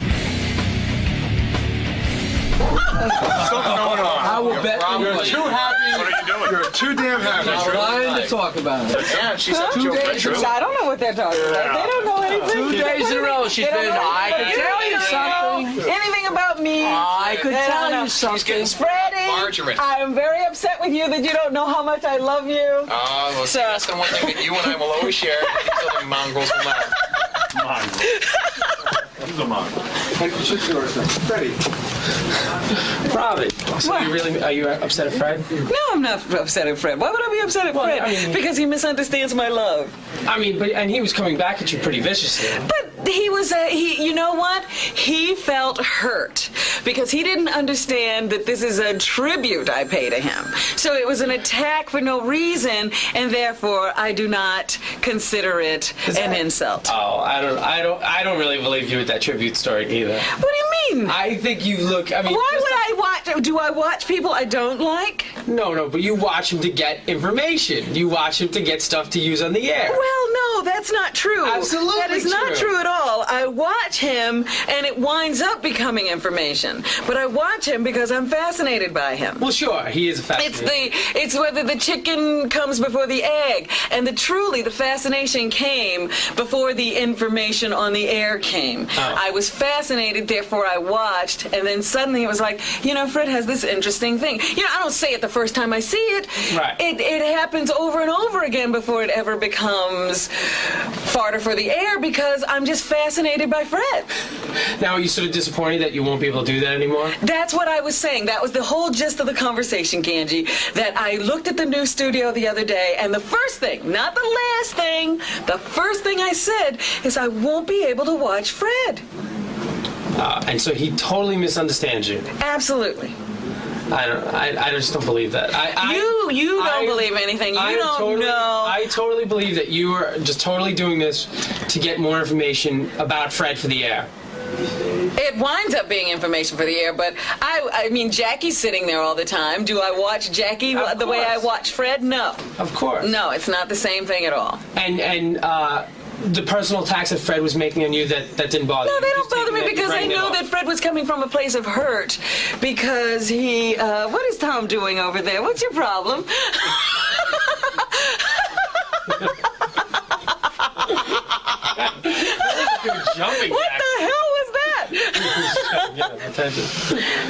I will bet You're too happy. What are you doing? You're too damn happy. I'm lying to talk about it. Yeah, she said 2 days in a row. I don't know what they're talking about. They don't know anything. 2 days in a row, she's been, I could tell you something. Anything about me. I could tell you something. Freddie, I am very upset with you that you don't know how much I love you. Well, see, that's the one thing that you and I will always share. These other mongrels will not. Who's a mongrel? Freddie. Robin, so are you upset at Fred? No, I'm not upset at Fred. Why would I be upset at Fred? I mean, because he misunderstands my love. I mean, and he was coming back at you pretty viciously. But he was, you know what? He felt hurt because he didn't understand that this is a tribute I pay to him. So it was an attack for no reason, and therefore I do not consider it an insult. Oh, I don't really believe you with that tribute story either. What do you mean? I think you look. I mean, why would I watch? Do I watch people I don't like? No, but you watch him to get information. You watch him to get stuff to use on the air. Well, no, that's not true. Absolutely That is not true at all. I watch watch him, and it winds up becoming information. But I watch him because I'm fascinated by him. Well, sure, he is fascinating. It's whether the chicken comes before the egg, and truly the fascination came before the information on the air came. I was fascinated, therefore I watched, and then suddenly it was like, Fred has this interesting thing. I don't say it the first time I see it. Right. It happens over and over again before it ever becomes fodder for the air, because I'm just fascinated by Fred. Now, are you sort of disappointed that you won't be able to do that anymore? That's what I was saying. That was the whole gist of the conversation, Ganji, that I looked at the new studio the other day, and the first thing, not the last thing, the first thing I said is I won't be able to watch Fred. And so he totally misunderstands you. Absolutely. I just don't believe that. You don't believe anything. You don't know. I totally believe that you are just totally doing this to get more information about Fred for the air. It winds up being information for the air, but I mean, Jackie's sitting there all the time. Do I watch Jackie the way I watch Fred? No. Of course. No, it's not the same thing at all. And the personal attacks that Fred was making on you, that didn't bother you? No, they don't bother me because I know that Fred was coming from a place of hurt because he, what is Tom doing over there? What's your problem? What the hell was that?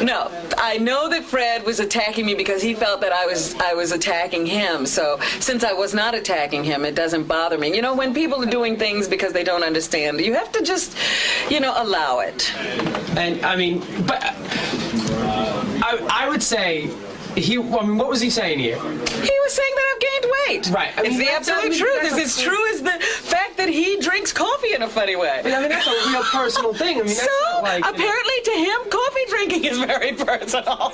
No, I know that Fred was attacking me because he felt that I was attacking him. So since I was not attacking him, it doesn't bother me. When people are doing things because they don't understand, you have to just, allow it. And I mean, but I would say what was he saying here? He was saying that I've gained weight. Right. It's the absolute truth. It's as true as the fact that he drinks coffee in a funny way. I mean, that's a real personal thing. I mean, that's not like... apparently to him, coffee drinking is very personal.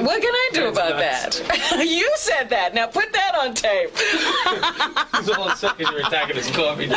What can I do about that? You said that. Now put that on tape. He's all upset because you're attacking his coffee.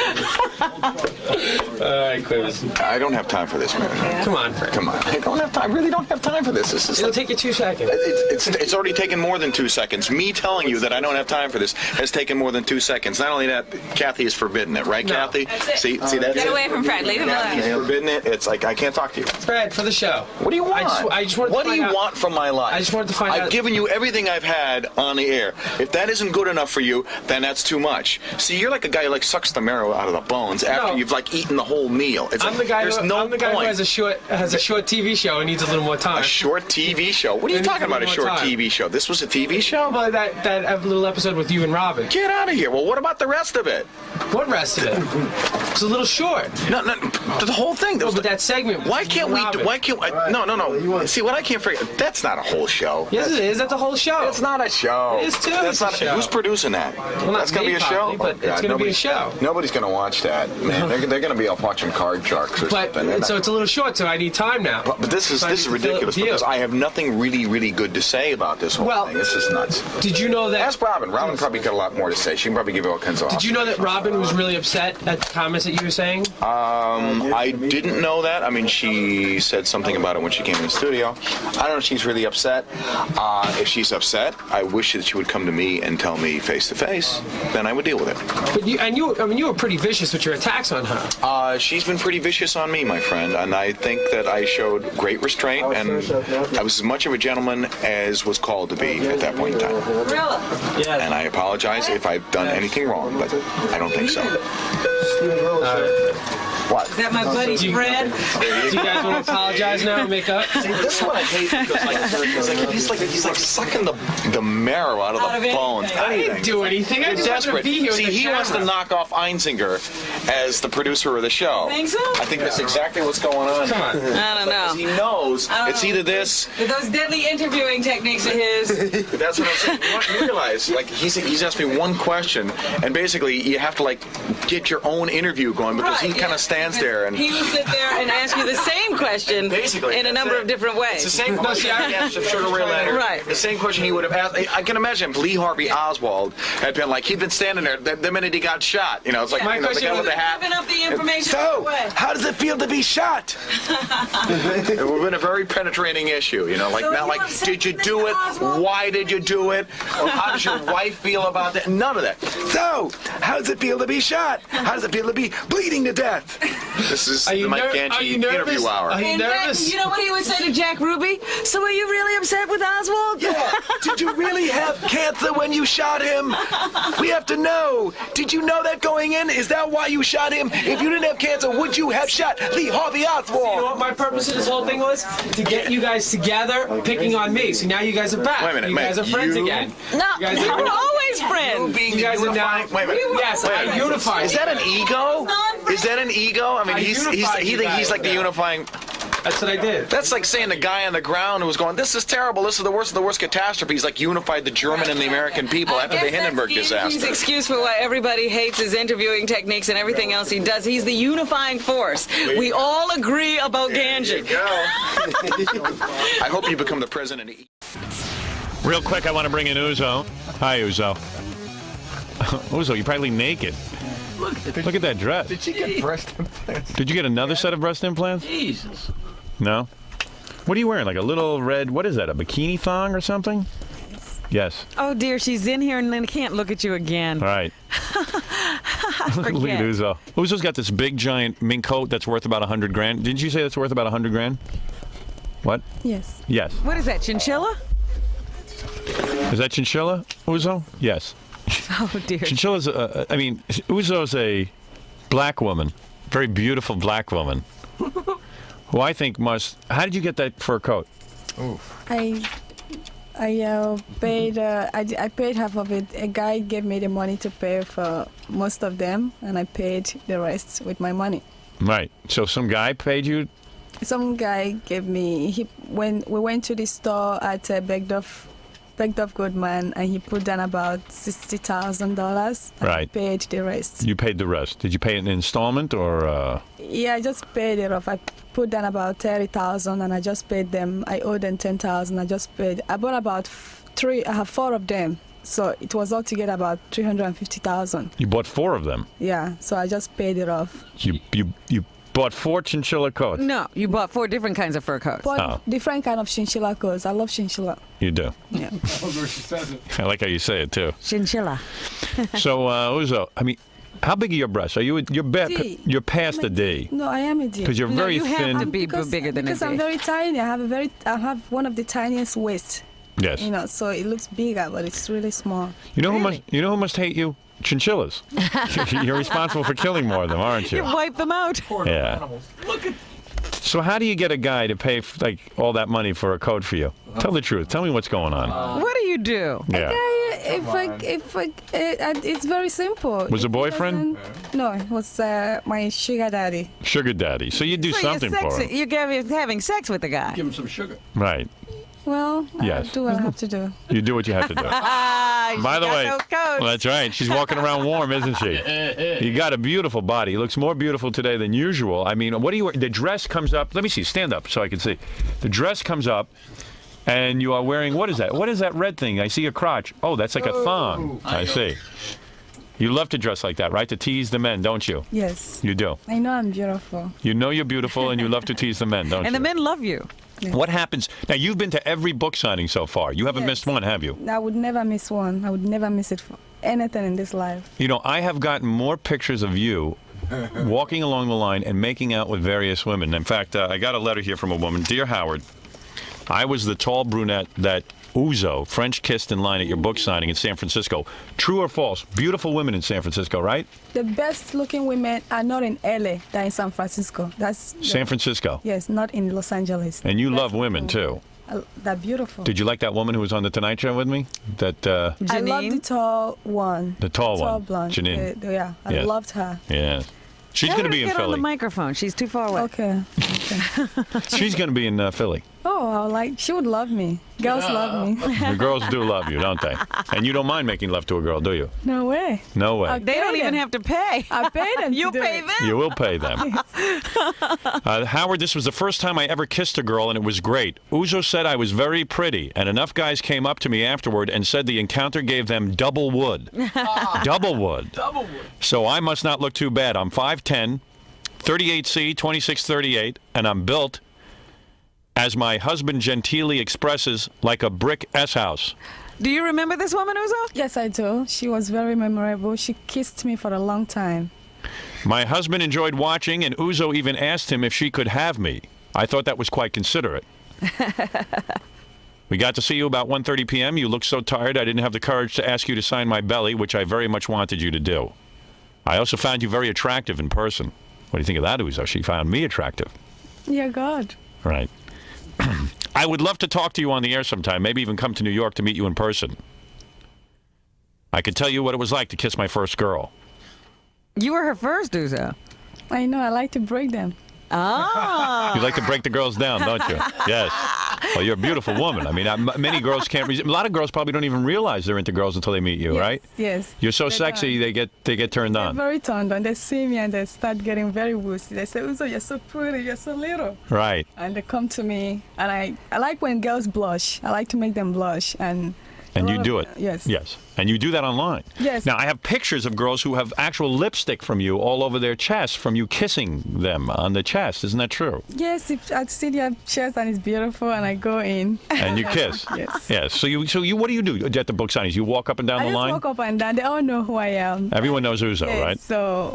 All right, Quiz. I don't have time for this, man. Come on, Fred. Come on. I don't have time. I really don't have time for this. It'll take you 2 seconds. It's already taken more than 2 seconds. Me telling you that I don't have time for this has taken more than 2 seconds. Not only that, Kathy has forbidden it, right, Kathy? That's it. See that? Get away from Fred. Leave him alone. Kathy's forbidden it. It's like I can't talk to you. Fred, for the show. What do you want? I just wanted what to do you find out. want from my life? I just wanted to find out. I've given you everything I've had on the air. If that isn't good enough for you, then that's too much. See, you're like a guy who sucks the marrow out of the bones after you've eaten the whole meal. I'm the guy who has a short TV show and needs a little more time. A short TV show? What are you talking about? A short TV show? This was a TV show? Well, that little episode with you and Robin. Get out of here. Well, what about the rest of it? What rest of it? It's a little short. No, the whole thing. But that segment. Why can't we? No. See, what I can't figure. That's not a whole show. Yes, it is. That's a whole show. It's not a show. It is too. That's not. Show. Who's producing that? Well, that's gonna be a show. But it's gonna be a show. Nobody's gonna watch that. Man, they're gonna be up watching Card Sharks or something. So it's a little short. So I need time now. But this is ridiculous because I have nothing really good to say about this whole thing. This is nuts. Did you know that? Ask Robin. Robin probably got a lot more to say. She can probably give you all kinds of. Did you know that Robin was really upset at the comments that you were saying? I didn't know that. I mean, she said something about it when she came in the studio. I don't know if she's really upset. If she's upset, I wish that she would come to me and tell me face to face. Then I would deal with it. But you were pretty vicious with your attacks on her. She's been pretty vicious on me, my friend, and I think that I showed great restraint, and I was as much of a gentleman as was called to be at that point in time. Really? Yeah. And I apologize if I've done anything wrong, but I don't think so. What? Is that my buddy Fred? Do you guys want to apologize now and make up? See, this is what I hate because he's like sucking the marrow out of the bones. I didn't do anything. I just wanted to be here. See, he wants to knock off Einzinger as the producer of the show. You think so? I think that's exactly what's going on. Come on. I don't know. He knows it's either this. Those deadly interviewing techniques of his. That's what I'm saying. You realize, he's asked me one question, and basically you have to get your own interview going because he kind of stands there and he will sit there and ask you the same question basically in a number of different ways. It's the same question he asked of Sugar Ray Leonard. Right. The same question he would have asked. I can imagine if Lee Harvey Oswald had been he'd been standing there there the minute he got shot. You know, it's like Yeah. you know, the guy with the hat. Giving up the information So, away. how does it feel to be shot? It would have been a very penetrating issue. You know, like So not you like upset did you with do Mr. it? Oswald? Why did you do it? Or how does your wife feel about that? None of that. So, how does it feel to be shot? How does it feel to be bleeding to death? This is the Mike Ganchi interview hour. And then, you know what he would say to Jack Ruby? So are you really upset with Oswald? Yeah. Did you really have cancer when you shot him? We have to know. Did you know that going in? Is that why you shot him? If you didn't have cancer, would you have shot Lee Harvey Oswald? You know what my purpose of this whole thing was? To get you guys together, picking on me. So now you guys are back. Wait a minute, you guys are friends again. No, You guys we're are- always friends. Being You guys are now. unifying. Wait a minute. Yes, Wait a I minute. unified. Is that an ego? Is that an ego? I mean, I he unified you thinks he's guys like the now. unifying. That's what I did. That's like saying the guy on the ground who was going, "This is terrible. This is the worst of the worst catastrophe." He's like unified the German and the American people after the Hindenburg His disaster. excuse for why everybody hates his interviewing techniques and everything else he does. He's the unifying force. We all agree about Ganji. I hope you become the president. Real quick, I want to bring in Uzo. Hi, Uzo. Uzo, you're probably naked. Look at that dress. Did she get breast implants? Did you get another set of breast implants? Jesus. No? What are you wearing? Like a little red, what is that, a bikini thong or something? Yes. Oh dear, she's in here and then can't look at you again. All right. Look at Uzo. Uzo's got this big giant mink coat that's worth about 100 grand. Didn't you say that's worth about 100 grand? What? Yes. Yes. What is that, chinchilla? Is that chinchilla, Uzo? Yes. Oh dear. Chinchilla's, I mean, Uzo's a black woman, very beautiful black woman, who I think must. How did you get that fur coat? I paid. I paid half of it. A guy gave me the money to pay for most of them, and I paid the rest with my money. Right. So some guy paid you. Some guy gave me. When we went to the store at Bergdorf Goodman, and he put down about $60,000. Right. I paid the rest. You paid the rest. Did you pay it in installment or? Yeah, I just paid it off. I put down about $30,000, and I just paid them. I owed them $10,000. I just paid. I bought about three. I have 4 of them, so it was altogether about $350,000. You bought 4 of them. Yeah, so I just paid it off. You bought 4 chinchilla coats. No, you bought 4 different kinds of fur coats. Bought different kind of chinchilla coats. I love chinchilla. You do. Yeah. I like how you say it too. Chinchilla. So Uzo, I mean, how big are your breasts? Are you D. you're past the D? No, I am a D. Because you're very you thin. have to be bigger than because a D. I'm very tiny. I have one of the tiniest waists. Yes. You know, so it looks bigger, but it's really small. You know who must hate you? Chinchillas. You're responsible for killing more of them, aren't you? You wipe them out. Yeah. So how do you get a guy to pay like all that money for a coat for you? Tell the truth. Tell me what's going on. What do you do? Yeah. It's very simple. Was it a boyfriend? No, it was my sugar daddy. Sugar daddy. So you do something for him. You're having sex with the guy. Give him some sugar. Right. Well, Yes. I do what I have to do. You do what you have to do. By the way, well, that's right. She's walking around warm, isn't she? You got a beautiful body. It looks more beautiful today than usual. I mean, what do you? The dress comes up. Let me see. Stand up so I can see. The dress comes up, and you are wearing what is that? What is that red thing? I see a crotch. Oh, that's like a thong. I see. You love to dress like that, right? To tease the men, don't you? Yes. You do. I know I'm beautiful. You know you're beautiful, and you love to tease the men, don't you? And the men love you. Yeah. What happens? Now, you've been to every book signing so far. You haven't missed one, have you? I would never miss one. I would never miss it for anything in this life. You know, I have gotten more pictures of you walking along the line and making out with various women. In fact, I got a letter here from a woman. Dear Howard, I was the tall brunette that Uzo French kissed in line at your book signing in San Francisco. True or false? Beautiful women in San Francisco, right? The best looking women are not in LA, they're in San Francisco. That's San Francisco. Yes, not in Los Angeles. And you love women, too. They're beautiful. Did you like that woman who was on the Tonight Show with me? That I love the tall one. The tall one. Tall blonde. Janine. Yeah, I Yeah. loved her. Yeah. She's going to be in Get on the Philly. microphone. She's too far away. Okay. She's going to be in Philly. Oh, she would love me. Girls love me. The girls do love you, don't they? And you don't mind making love to a girl, do you? No way. No way. They don't even have to pay. I pay them. You pay them? You will pay them. Howard, this was the first time I ever kissed a girl, and it was great. Uzo said I was very pretty, and enough guys came up to me afterward and said the encounter gave them double wood. Double wood. Double wood. So I must not look too bad. I'm 5'10", 38C, 2638, and I'm built, as my husband genteelly expresses, like a brick S-house. Do you remember this woman, Uzo? Yes, I do. She was very memorable. She kissed me for a long time. My husband enjoyed watching, and Uzo even asked him if she could have me. I thought that was quite considerate. We got to see you about 1:30 p.m. You looked so tired I didn't have the courage to ask you to sign my belly, which I very much wanted you to do. I also found you very attractive in person. What do you think of that, Uzo? She found me attractive. Yeah, God. Right. I would love to talk to you on the air sometime, maybe even come to New York to meet you in person. I could tell you what it was like to kiss my first girl. You were her first, Uzo. I know. I like to break them. Oh. You like to break the girls down, don't you? Yes. Well, you're a beautiful woman. I mean, many girls can't. A lot of girls probably don't even realize they're into girls until they meet you, right? Yes. You're so sexy, they get turned on. They're very turned on. They see me and they start getting very woozy. They say, Uzo, you're so pretty, you're so little. Right. And they come to me, and I like when girls blush. I like to make them blush, and you do it. Yes. Yes. And you do that online. Yes. Now, I have pictures of girls who have actual lipstick from you all over their chest, from you kissing them on the chest. Isn't that true? Yes. If I see their chest and it's beautiful, and I go in. And you kiss. Yes. Yes. So you, what do you do at the book signings? You walk up and down the line? I just walk up and down. They all know who I am. Everyone knows Uzo, yes, right? So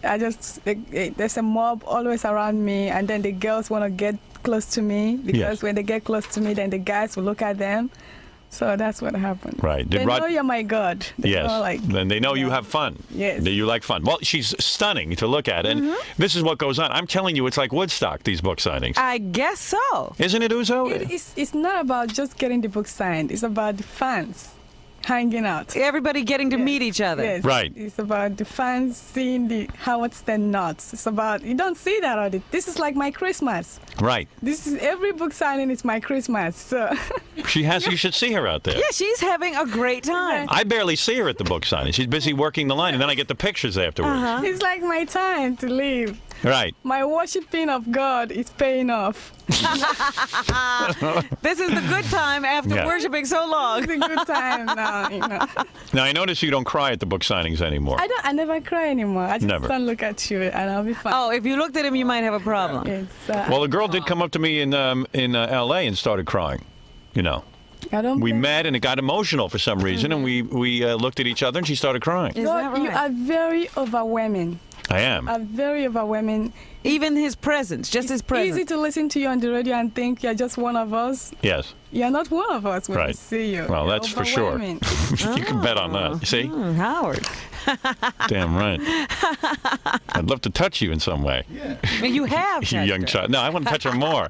there's a mob always around me, and then the girls want to get close to me, because when they get close to me, then the guys will look at them. So that's what happened. Right. They know you're my God. Yes. Then they know you have fun. Yes. That you like fun. Well, she's stunning to look at. And this is what goes on. I'm telling you, it's like Woodstock, these book signings. I guess so. Isn't it, Uzo? It's not about just getting the book signed. It's about the fans hanging out. Everybody getting to meet each other. Yes. Right. It's about the fans seeing the Howard Stern Nutz. It's about, you don't see that all the. This is like my Christmas. Right. This is, every book signing is my Christmas. So she has. You should see her out there. Yeah, she's having a great time. I barely see her at the book signing. She's busy working the line, and then I get the pictures afterwards. It's like my time to leave. Right. My worshiping of God is paying off. This is the good time after worshiping so long. It's a good time now, you know. Now, I notice you don't cry at the book signings anymore. I never cry anymore. I just Never. don't look at you and I'll be fine. Oh, if you looked at him, you might have a problem. Well, a girl did come up to me in L.A. and started crying. You know. We met and it got emotional for some reason, and we looked at each other and she started crying. You are very overwhelming. I am. I'm very overwhelming. Even his presence, just his presence. It's easy to listen to you on the radio and think you're just one of us. Yes. You're not one of us when we see you. Well, that's for sure. Overwhelming. You can bet on that. You see? Howard. Damn right. I'd love to touch you in some way. Yeah. You have. You young child. No, I want to touch her more.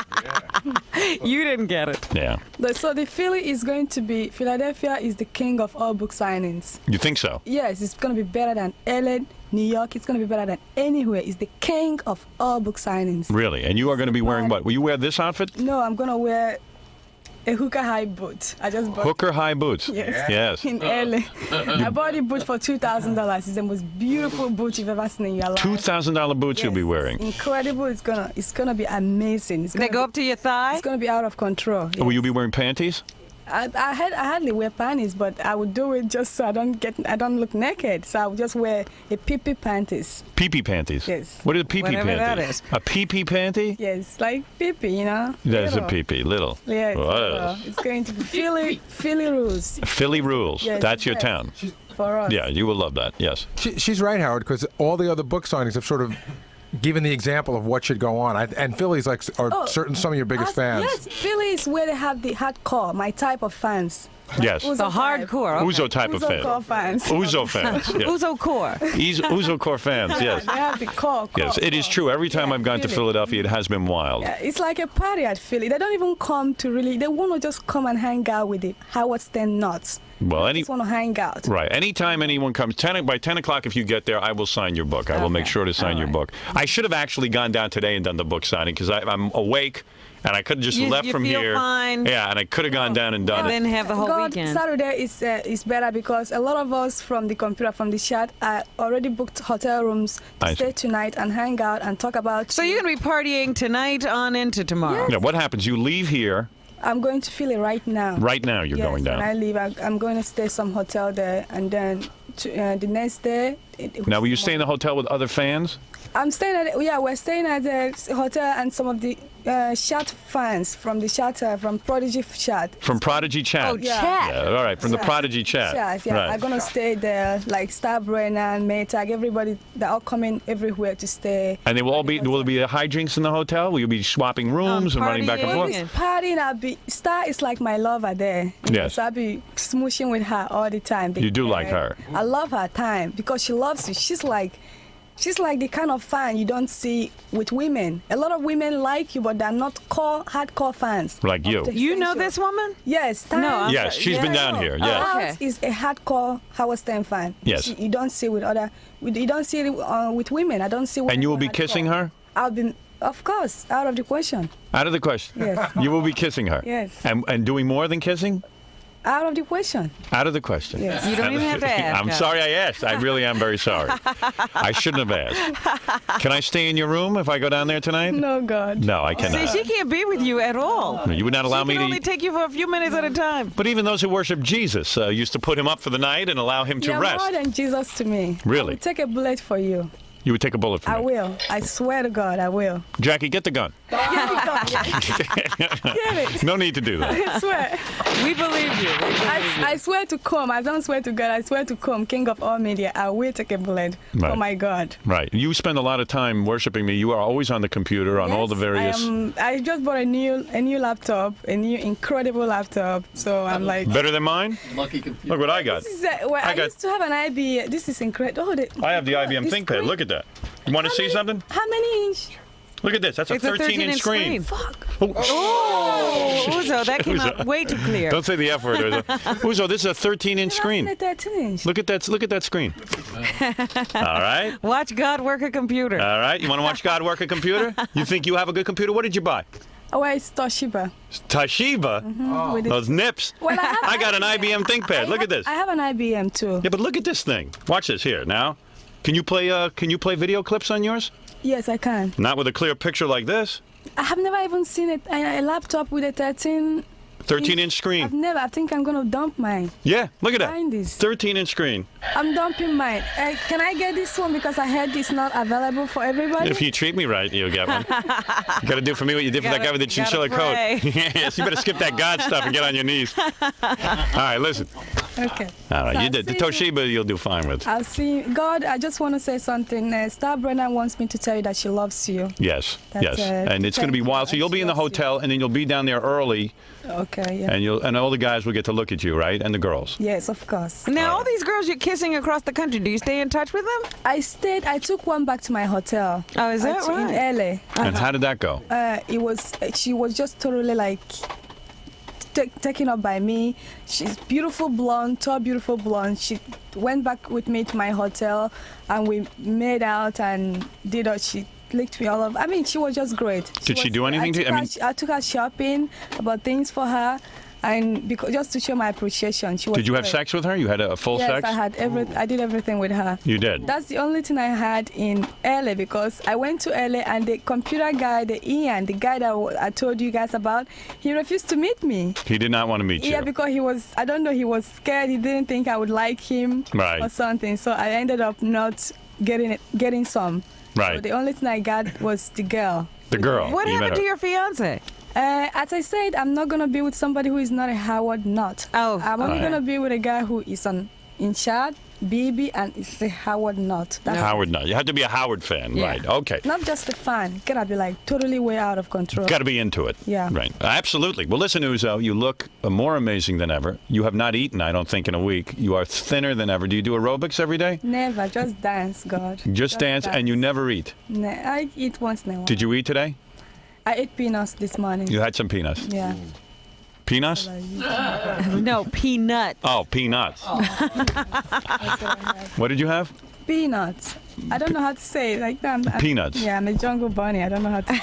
You didn't get it. Yeah. So the Philly is going to be, Philadelphia is the king of all book signings. You think so? Yes, it's going to be better than LA, New York. It's going to be better than anywhere. It's the king of all book signings. Really? And you are going to be wearing what? Will you wear this outfit? No, I'm going to wear a hooker high boot. I just bought hooker high boots. Yes. Yes. In LA. I bought a boot for $2,000. It's the most beautiful boot you've ever seen in your life. $2,000 boots you'll be wearing. Incredible. It's gonna be amazing. They go up to your thigh? It's gonna be out of control. Yes. Will you be wearing panties? I hardly wear panties, but I would do it just so I don't look naked. So I would just wear a pee-pee panties. Pee-pee panties? Yes. What is a pee-pee Whatever panty? that is. A pee-pee panty? Yes, like pee-pee, you know. That's a pee-pee, little. Yeah, Well, it's going to be Philly rules. Philly rules. Yes, That's your yes. town. For us. Yeah, you will love that. Yes. She's right, Howard, because all the other book signings have sort of given the example of what should go on. And Philly's some of your biggest fans. Yes, Philly is where they have the hardcore, my type of fans. Yes. The hardcore. Okay. Uzo type of fan. Uzo fans. Uzo fans. Yes. Uzo core. Uzo core fans. Yes. They have the core. Yes, it is true. Every time I've gone to Philadelphia, it has been wild. Yeah, it's like a party at Philly. They don't even come to really. They want to just come and hang out with the Howard Stern Nutz. Well, They just want to hang out. Right. Anytime anyone comes, by 10 o'clock, if you get there, I will sign your book. I will make sure to sign your book. I should have actually gone down today and done the book signing because I'm awake And I could have just left you from feel here. fine. Yeah, and I could have gone down and done Then it. have the whole God, weekend. Saturday is better because a lot of us from the computer, from the chat, I already booked hotel rooms to stay tonight and hang out and talk about. So you're going to be partying tonight on into tomorrow? Yeah, what happens? You leave here. I'm going to feel it right now. Right now you're going down. When I leave, I'm going to stay some hotel there, and then the next day. Now, will you stay in the hotel with other fans? I'm staying at we're staying at the hotel, and some of the chat fans from the chat from Prodigy chat. From Prodigy Chat. Oh, chat. Yeah, all right, from the Prodigy Chat. Yeah, Right. I'm gonna stay there, like Brennan, Maytag, everybody. They're all coming everywhere to stay. And they will all be. Will there be hijinks in the hotel? Will you be swapping rooms and running back and forth? Partying, Star is like my lover there. Yes. So I'll be smooshing with her all the time. You do like her. I love her time because she loves you. She's like the kind of fan you don't see with women. A lot of women like you, but they're not hardcore fans. Like you. You know this woman? Yes. No. Yes, she's been down here. Yes. House is a hardcore Howard Stern fan. Yes. You don't see with you don't see it with women. I don't see. And you will be kissing her? I'll be, of course, out of the question. Out of the question. Yes. You will be kissing her. Yes. And doing more than kissing? Out of the question. Out of the question. Yes. You don't even have to ask. I'm sorry I asked. I really am very sorry. I shouldn't have asked. Can I stay in your room if I go down there tonight? No, God. No, I cannot. See, she can't be with you at all. You would not allow she me can to. only take you for a few minutes at a time. But even those who worship Jesus used to put him up for the night and allow him to You're rest. more than Jesus to me. Really? I will take a bullet for you. You would take a bullet for I me. will. I swear to God, I will. Jackie, get the gun. No need to do that. I swear. We believe you. I swear to come. I don't swear to God. I swear to come, King of all media. I will take a bullet for my God. Right. You spend a lot of time worshiping me. You are always on the computer on all the various. I just bought a new laptop, a new incredible laptop. So I'm like. Better than mine? Lucky computer. Look what I got. I used to have an IB. This is incredible. I have the IBM ThinkPad. Look at that. You want to see something? How many inch? Look at this. That's a 13-inch screen. Fuck. Oh, Uzo, that came out way too clear. Don't say the F word. Uzo, this is a 13-inch screen. A 13-inch. Look at that screen. All right. Watch God work a computer. All right. You want to watch God work a computer? You think you have a good computer? What did you buy? Oh, it's Toshiba. Toshiba? Mm-hmm. Those nips. Well, I got an IBM ThinkPad. Look at this. I have an IBM too. Yeah, but look at this thing. Watch this here. Now, can you play video clips on yours? Yes, I can. Not with a clear picture like this. I have never even seen a laptop with a 13-inch screen. I think I'm gonna dump mine. Yeah, look at that. Find this. 13-inch screen. I'm dumping mine. Can I get this one because I heard it's not available for everybody? If you treat me right, you'll get one. You got to do for me what you did for that guy with the chinchilla coat. Yes, you better skip that God stuff and get on your knees. All right, listen. Okay. All right, So you did the Toshiba. You'll do fine with. I'll see. God, I just want to say something. Star Brennan wants me to tell you that she loves you. Yes, yes, and it's going to be wild. So you'll be in the hotel, and then you'll be down there early. Okay. Yeah. And all the guys will get to look at you, right? And the girls. Yes, of course. Now, all these girls you're kissing across the country, do you stay in touch with them? I took one back to my hotel. Oh, is that right? In LA. And how did that go? She was just totally like taken up by me. She's beautiful blonde, tall, beautiful blonde. She went back with me to my hotel, and we made out and did all. She licked me all over. I mean, she was just great. Did she do anything to you? I took her shopping about things for her. And because just to show my appreciation, she was. Did you have great. sex with her? You had a full sex? Yes, I did everything with her. You did? That's the only thing I had in LA because I went to LA and the computer guy, Ian, the guy that I told you guys about, he refused to meet me. He did not want to meet you. Yeah, because he was scared. He didn't think I would like him or something. So I ended up not getting some. Right. So the only thing I got was the girl. The girl. What happened to your fiance? As I said, I'm not going to be with somebody who is not a Howard Nut. I'm only going to be with a guy who is in Chad, BB, and is a Howard Nut. Howard Nut. You have to be a Howard fan, right? Okay. Not just a fan. Gotta be like totally way out of control. Got to be into it. Yeah. Right. Absolutely. Well, listen, Uzo, you look more amazing than ever. You have not eaten, I don't think, in a week. You are thinner than ever. Do you do aerobics every day? Never. Just dance, God. Just dance, and you never eat? I eat once in a while. Did you eat today? I ate peanuts this morning. You had some peanuts? Yeah. Peanuts? No, peanut. Oh, peanuts. What did you have? Peanuts. I don't know how to say it like that. Peanuts. Yeah, I'm a jungle bunny. I don't know how to say it.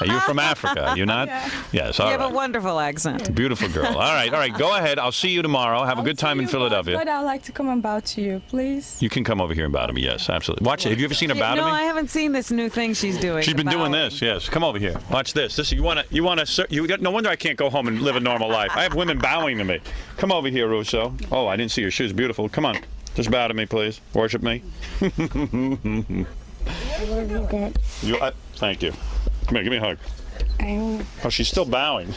Are you from Africa? You're not? Yeah. Yes, You all have right. a wonderful accent. Beautiful girl. All right. Go ahead. I'll see you tomorrow. Have a good time in Philadelphia. But I'd like to come and bow to you, please. You can come over here and bow to me. Yes, absolutely. Watch it. Have you ever seen her bow to No, me? I haven't seen this new thing she's doing. She's been doing this. Yes. Come over here. Watch this. You want to. No wonder I can't go home and live a normal life. I have women bowing to me. Come over here, Russo. Oh, I didn't see your shoes. Beautiful. Come on. Just bow to me, please. Worship me. Thank you. Come here, give me a hug. Oh, she's still bowing.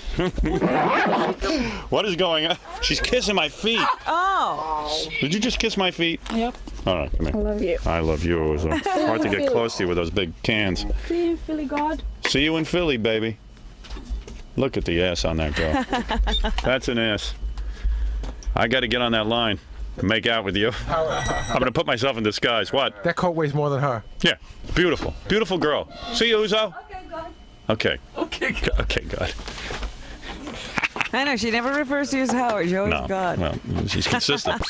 What is going on? She's kissing my feet. Oh. Did you just kiss my feet? Yep. All right, come here. I love you. I love you. It was hard to get close to you with those big cans. See you in Philly, God. See you in Philly, baby. Look at the ass on that girl. That's an ass. I got to get on that line and make out with you. I'm going to put myself in disguise. What? That coat weighs more than her. Yeah. Beautiful. Beautiful girl. See you, Uzo. Okay, God. Okay. Okay, God. I know, she never refers to you as Howard. She always No. God. Well, she's consistent.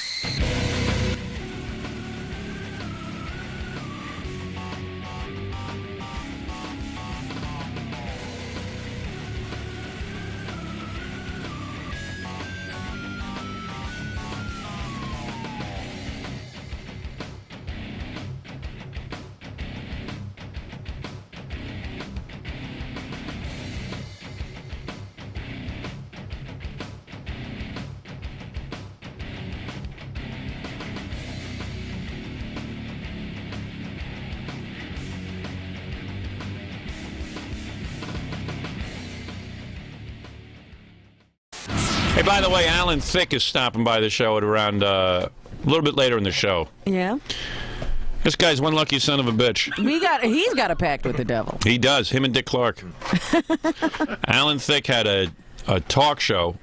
Hey, by the way, Alan Thicke is stopping by the show at around a little bit later in the show. Yeah? This guy's one lucky son of a bitch. He's got a pact with the devil. He does. Him and Dick Clark. Alan Thicke had a talk show.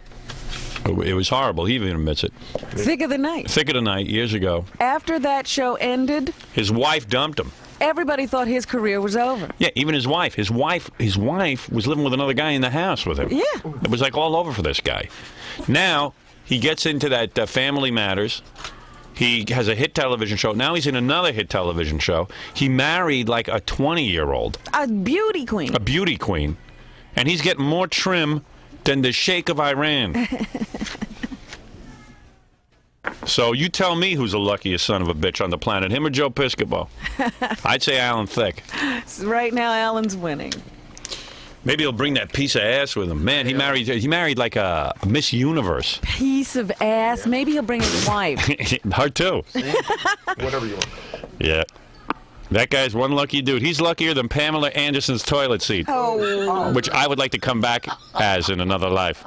It was horrible. He even admits it. Thick of the Night. Thick of the Night, years ago. After that show ended, His wife dumped him. everybody thought his career was over. Yeah, even his wife. His wife was living with another guy in the house with him. Yeah. It was like all over for this guy. Now, he gets into that Family Matters. He has a hit television show. Now he's in another hit television show. He married like a 20-year-old. A beauty queen. A beauty queen. And he's getting more trim than the Sheikh of Iran. So you tell me who's the luckiest son of a bitch on the planet, him or Joe Piscopo? I'd say Alan Thicke. Right now, Alan's winning. Maybe he'll bring that piece of ass with him. Man, he married like a Miss Universe. Piece of ass. Maybe he'll bring his wife. Her too. Whatever you want. Yeah. That guy's one lucky dude. He's luckier than Pamela Anderson's toilet seat. Oh. Which I would like to come back as in another life.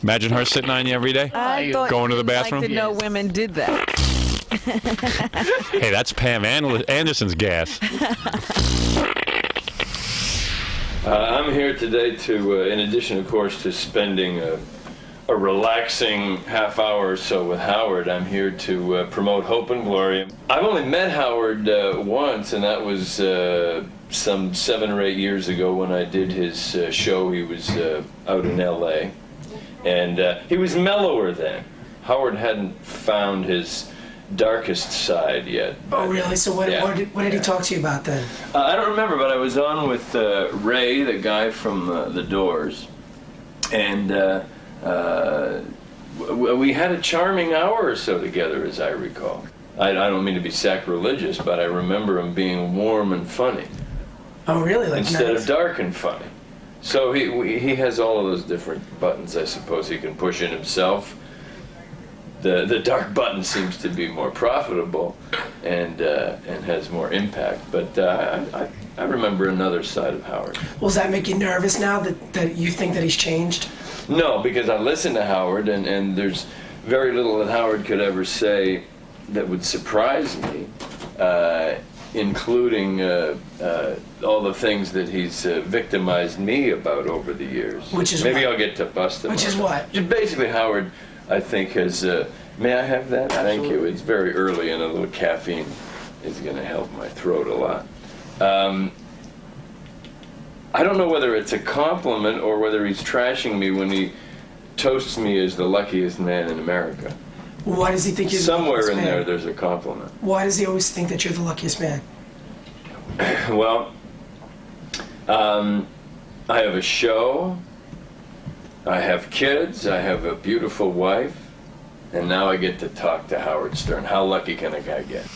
Imagine her sitting on you every day, I thought going to the you'd bathroom. like to know women did that. Hey, that's Pam Anderson's gas. I'm here today to, in addition, of course, to spending a relaxing half hour or so with Howard, I'm here to promote Hope and Glory. I've only met Howard once, and that was some 7 or 8 years ago when I did his show. He was out in L.A., and he was mellower then. Howard hadn't found his darkest side yet. Oh, really? So what did he talk to you about then? I don't remember, but I was on with Ray, the guy from The Doors, and we had a charming hour or so together, as I recall. I don't mean to be sacrilegious, but I remember him being warm and funny. Oh, really? Like instead nice. of dark and funny. So he has all of those different buttons, I suppose, he can push in himself. The dark button seems to be more profitable and has more impact. But I remember another side of Howard. Well, does that make you nervous now that you think that he's changed? No, because I listen to Howard, and there's very little that Howard could ever say that would surprise me, including all the things that he's victimized me about over the years. Which is maybe what? I'll get to bust him. Which is what? Just basically, Howard, I think, has. May I have that? Thank you. It's very early, and a little caffeine is going to help my throat a lot. I don't know whether it's a compliment or whether he's trashing me when he toasts me as the luckiest man in America. Why does he think you're the Somewhere luckiest in man? there, there's a compliment. Why does he always think that you're the luckiest man? Well, I have a show, I have kids, I have a beautiful wife, and now I get to talk to Howard Stern. How lucky can a guy get?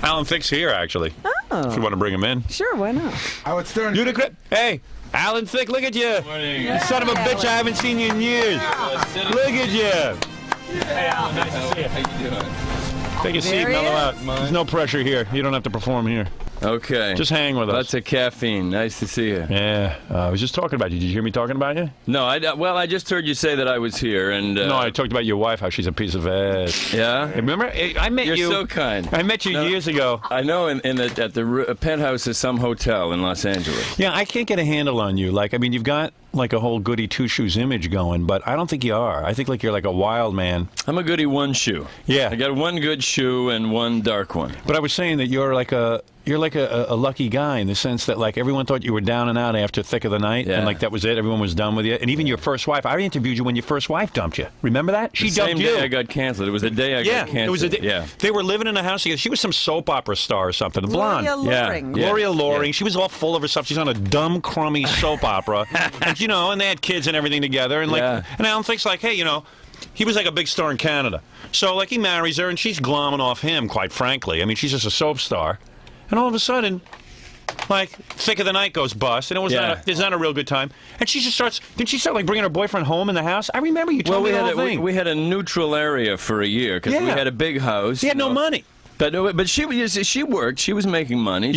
Alan Thicke's here, actually. Oh. If you want to bring him in. Sure, why not? Howard Stern. Hey, Alan Thicke, look at you. Morning. You son of a bitch, I haven't seen you in years. Look at you. Hey, Alan, nice to see you. How you doing? Take a seat, mellow out. There's no pressure here. You don't have to perform here. Okay. Just hang with us. Lots of caffeine. Nice to see you. Yeah. I was just talking about you. Did you hear me talking about you? No, I just heard you say that I was here, and No, I talked about your wife, how she's a piece of ass. Yeah. Remember? I met you. You're so kind. I met you years ago. I know at the penthouse of some hotel in Los Angeles. Yeah, I can't get a handle on you. Like, I mean, you've got like a whole goody two-shoes image going, but I don't think you are. I think like you're like a wild man. I'm a goody one shoe. Yeah. I got one good shoe and one dark one. But I was saying that you're like a lucky guy in the sense that like everyone thought you were down and out after Thick of the Night, and like that was it. Everyone was done with you, and even your first wife. I interviewed you when your first wife dumped you. Remember that? She dumped you. The same day I got canceled. It was the day I got canceled. It was a day. Yeah. They were living in a house together. She was some soap opera star or something. Blonde. Gloria Loring. She was all full of herself. She's on a dumb, crummy soap opera, and and they had kids and everything together, and and Alan Thicke's like, hey, he was like a big star in Canada. So like he marries her, and she's glomming off him. Quite frankly, I mean, she's just a soap star. And all of a sudden, like, Thick of the Night goes bust, and it's not a real good time. And she just starts, didn't she start, like, bringing her boyfriend home in the house? I remember you told me the whole thing. We had a neutral area for a year, because we had a big house. He had no money. But she worked. She was making money.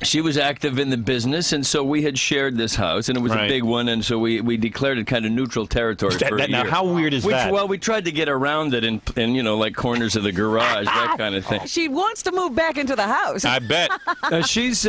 She was active in the business, and so we had shared this house, and it was a big one, and so we declared it kind of neutral territory for a year. Now, how weird is that? Well, we tried to get around it in like corners of the garage, that kind of thing. She wants to move back into the house. I bet. She's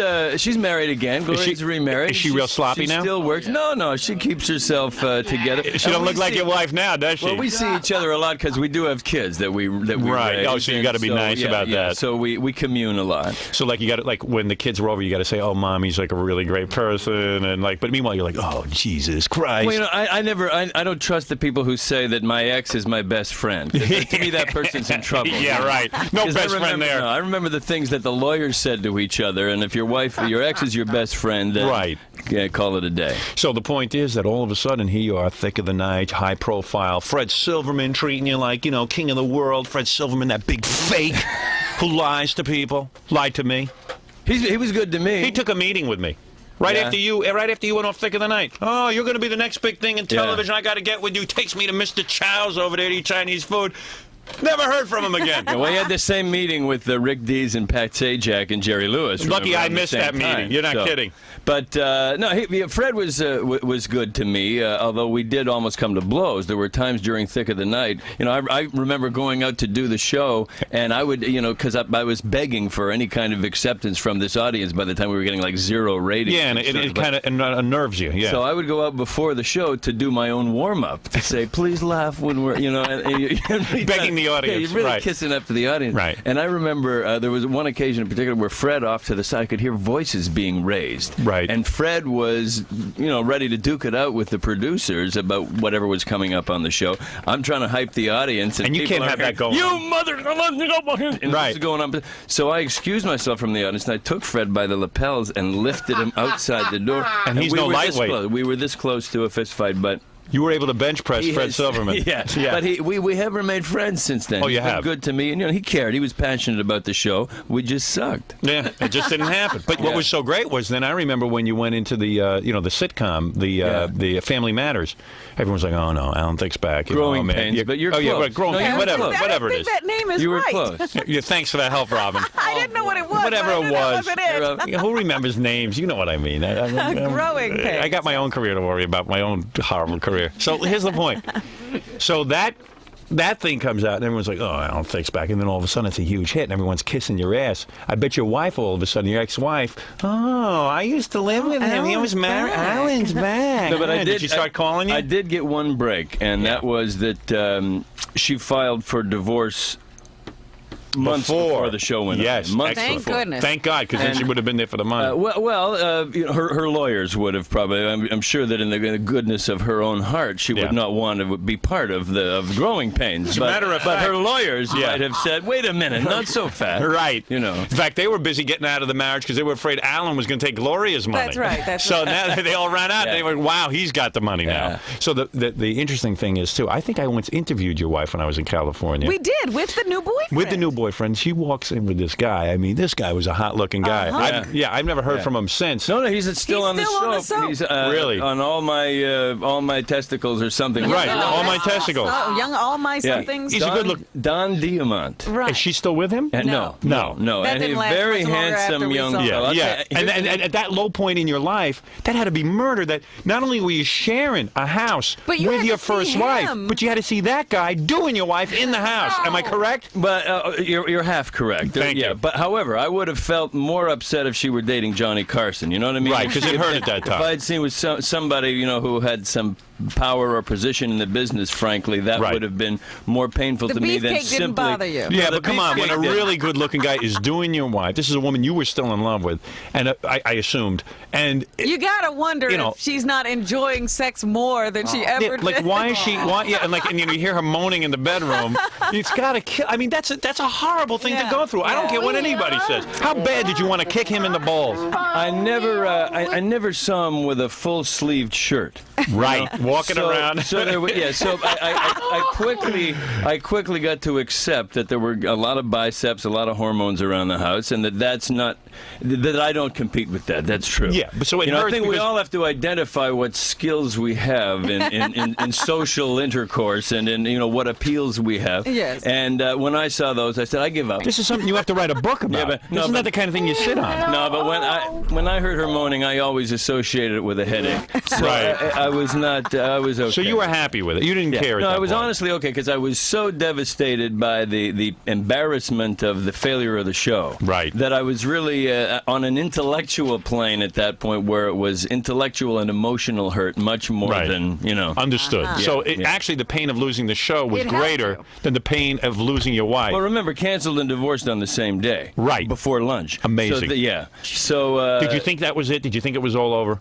married again. Gloria's remarried. Is she real sloppy now? She still works. No, she keeps herself together. She don't look like your wife now, does she? Well, we see each other a lot because we do have kids that we right. raise, So you got to be nice about that. So we commune a lot. So like you got to, like when the kids were over, you got to say, "Oh, Mommy's like a really great person," and like, but meanwhile you're like, "Oh, Jesus Christ." Well, I don't trust the people who say that my ex is my best friend. To me, that person's in trouble. Yeah, right. No best friend there. No, I remember the things that the lawyers said to each other, and if your ex is your best friend, then call it a day. So the point is that all of a sudden here you are, Thick of the Night, high profile, Fred Silverman treating you like, king of the world. Fred Silverman, that big fake who lies to people, lied to me. He was good to me. He took a meeting with me. Right after you went off Thick of the Night. Oh, you're going to be the next big thing in television. I got to get with you. Takes me to Mr. Chow's over there to eat Chinese food. Never heard from him again. Well, he had the same meeting with Rick Deez and Pat Sajak and Jerry Lewis. Lucky I missed that meeting. You're not kidding. But Fred was good to me. Although we did almost come to blows. There were times during Thick of the Night. I remember going out to do the show, and I would, because I was begging for any kind of acceptance from this audience. By the time we were getting like 0 ratings. Yeah, and it kind of unnerves you. Yeah. So I would go out before the show to do my own warm up to say, "Please laugh when we're," and begging the audience. Yeah, you're really kissing up to the audience. Right. And I remember there was one occasion in particular where Fred off to the side, I could hear voices being raised. Right. And Fred was, ready to duke it out with the producers about whatever was coming up on the show. I'm trying to hype the audience. And you can't have that going on. You mother... And this is going on. So I excused myself from the audience, and I took Fred by the lapels and lifted him outside the door. And he's no lightweight. We were this close to a fist fight, but... You were able to bench press Fred Silverman. Yeah. But we have remained friends since then. Oh, you have? He's been good to me, and he cared. He was passionate about the show. We just sucked. Yeah, it just didn't happen. But what was so great was then I remember when you went into the the sitcom, the Family Matters. Everyone was like, "Oh no, Alan Thicke's back." Growing Pains, but you're close. Yeah, Growing Pains, whatever I it think is. that name is you were right. close. Yeah, thanks for that help, Robin. I didn't know what it was. Whatever it was. Who remembers names? You know what I mean. Growing Pains. I got my own career to worry about, my own horrible career. So here's the point. So that thing comes out, and everyone's like, "Oh, Alan Thicke's back," and then all of a sudden it's a huge hit, and everyone's kissing your ass. I bet your wife, all of a sudden, your ex-wife, "Oh, I used to live with him. He was married. Alan's back." No, but did she start calling you? I did get one break, and that was that she filed for divorce months before the show went on. Yes, Months Thank before. goodness. Thank God, because then she would have been there for the money. Her lawyers would have probably. I'm sure that in the goodness of her own heart, she would not want to be part of the growing pains. As a matter of but fact, her lawyers might have said, "Wait a minute, not so fast." Right. You know. In fact, they were busy getting out of the marriage because they were afraid Alan was going to take Gloria's money. That's right. So now they all ran out. They were, wow, he's got the money now. So the interesting thing is, too, I think I once interviewed your wife when I was in California. We did, with the new boyfriend. With the new boyfriend. She walks in with this guy. I mean, this guy was a hot-looking guy. I've never heard from him since. No, he's still on the soap. He's really on all my testicles or something. Right, all my testicles. Young all my somethings. He's a good look. Don Diamant. Right. Is she still with him? No. That And didn't a last very much longer after handsome we young saw it. fellow. Yeah. And at that low point in your life, that had to be murder. That not only were you sharing a house But you with had your to first see wife, him. but you had to see that guy doing your wife in the house. Am I correct? But you're half correct. Thank you. But however, I would have felt more upset if she were dating Johnny Carson. You know what I mean? Right, because it hurt at that time. If I'd seen with somebody who had some power or position in the business, frankly, that would have been more painful to me than beefcake simply. didn't bother you. Yeah, but come on, when a really good-looking guy is doing your wife, this is a woman you were still in love with, and I assumed, and You gotta wonder if she's not enjoying sex more than she ever did. like why is she? And you hear her moaning in the bedroom. It's gotta kill. I mean, that's a horrible thing to go through. I don't care what anybody says. How bad did you want to kick him in the balls? I never saw him with a full-sleeved shirt. Right, walking around. So I quickly got to accept that there were a lot of biceps, a lot of hormones around the house, and that's not that I don't compete with that. That's true. Yeah, but so it hurts I think we because- all have to identify what skills we have in social intercourse and in what appeals we have. Yes. And when I saw those, I said, I give up. This is something you have to write a book about. Isn't that the kind of thing you sit on? No, but when I heard her moaning, I always associated it with a headache. So Right. I was not. I was okay. So you were happy with it. You didn't care. No, at that I was point. honestly okay because I was so devastated by the embarrassment of the failure of the show. Right. That I was really on an intellectual plane at that point, where it was intellectual and emotional hurt much more than Understood. So actually, the pain of losing the show was greater than the pain of losing your wife. Well, remember, canceled and divorced on the same day. Right. Before lunch. Amazing. So did you think that was it? Did you think it was all over?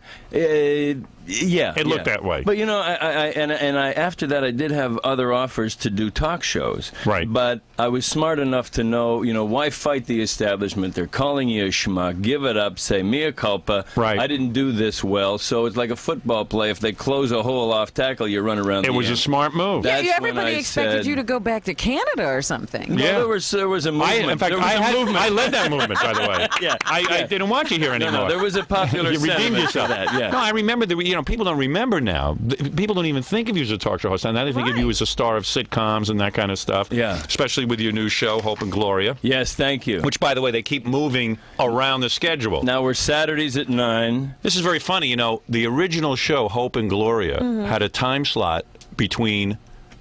Yeah. It looked that way. But I after that I did have other offers to do talk shows. Right. But I was smart enough to know, why fight the establishment? They're calling you a schmuck. Give it up. Say mea culpa. Right. I didn't do this well. So it's like a football play. If they close a hole off tackle, you run around. It was a smart move. Everybody expected you to go back to Canada or something. No, there was a movement. In fact, I led that movement, by the way. I didn't want you here anymore. No, there was a popular you redeemed sentiment yourself. for that. Yeah. No, I remember that. People don't remember now. People don't even think of you as a talk show host. Now they think of you as a star of sitcoms and that kind of stuff. Yeah. Especially with your new show, Hope and Gloria. Yes, thank you. Which, by the way, they keep moving around the schedule. Now we're Saturdays at 9. This is very funny. The original show, Hope and Gloria, had a time slot between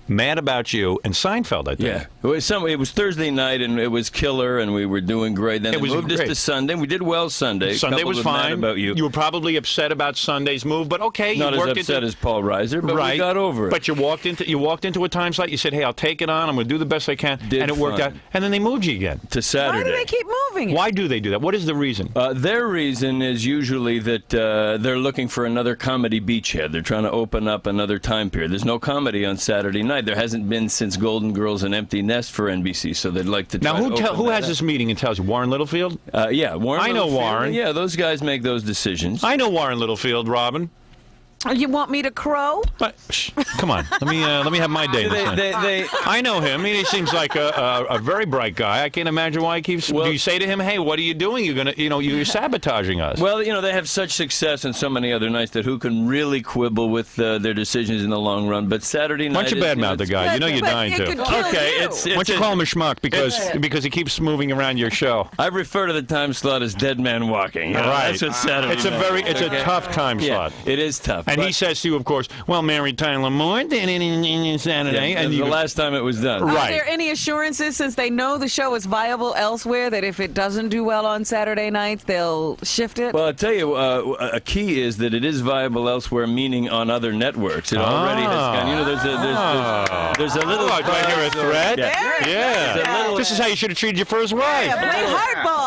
Mad About You and Seinfeld, I think. Yeah. It was Thursday night, and it was killer, and we were doing great. Then they moved us to Sunday. We did well Sunday. Sunday was fine. Mad About You. You were probably upset about Sunday's move, but okay. Not you as worked upset as Paul Reiser, but right. we got over it. But you walked into a time slot. You said, "Hey, I'll take it on. I'm going to do the best I can," and it worked out. And then they moved you again to Saturday. Why do they keep moving? Why do they do that? What is the reason? Their reason is usually that they're looking for another comedy beachhead. They're trying to open up another time period. There's no comedy on Saturday night. There hasn't been since Golden Girls and Empty Nest for NBC, so they'd like to. Now, who has this meeting and tells you? Warren Littlefield? Yeah, Warren. I know Warren. Yeah, those guys make those decisions. I know Warren Littlefield, Robin. You want me to crow? But come on, let me have my day. I know him. I mean, he seems like a very bright guy. I can't imagine why he keeps. Do you say to him, "Hey, what are you doing? You're sabotaging us." Well, they have such success on so many other nights that who can really quibble with their decisions in the long run? But Saturday night. Why don't you badmouth the guy? You're dying to. Okay, why don't you call him a schmuck because he keeps moving around your show? I refer to the time slot as Dead Man Walking. Right. That's what Saturday. It's a tough time slot. It is tough. And he says to you, of course, well, Mary Tyler Moore did it in Saturday. Yeah, and the you, last time it was done. Are Right. there any assurances, since they know the show is viable elsewhere, that if it doesn't do well on Saturday nights, they'll shift it? Well, I'll tell you, a key is that it is viable elsewhere, meaning on other networks. It already has gone. You know, there's a little. Do I hear a thread? Yeah. This is how you should have treated your first wife.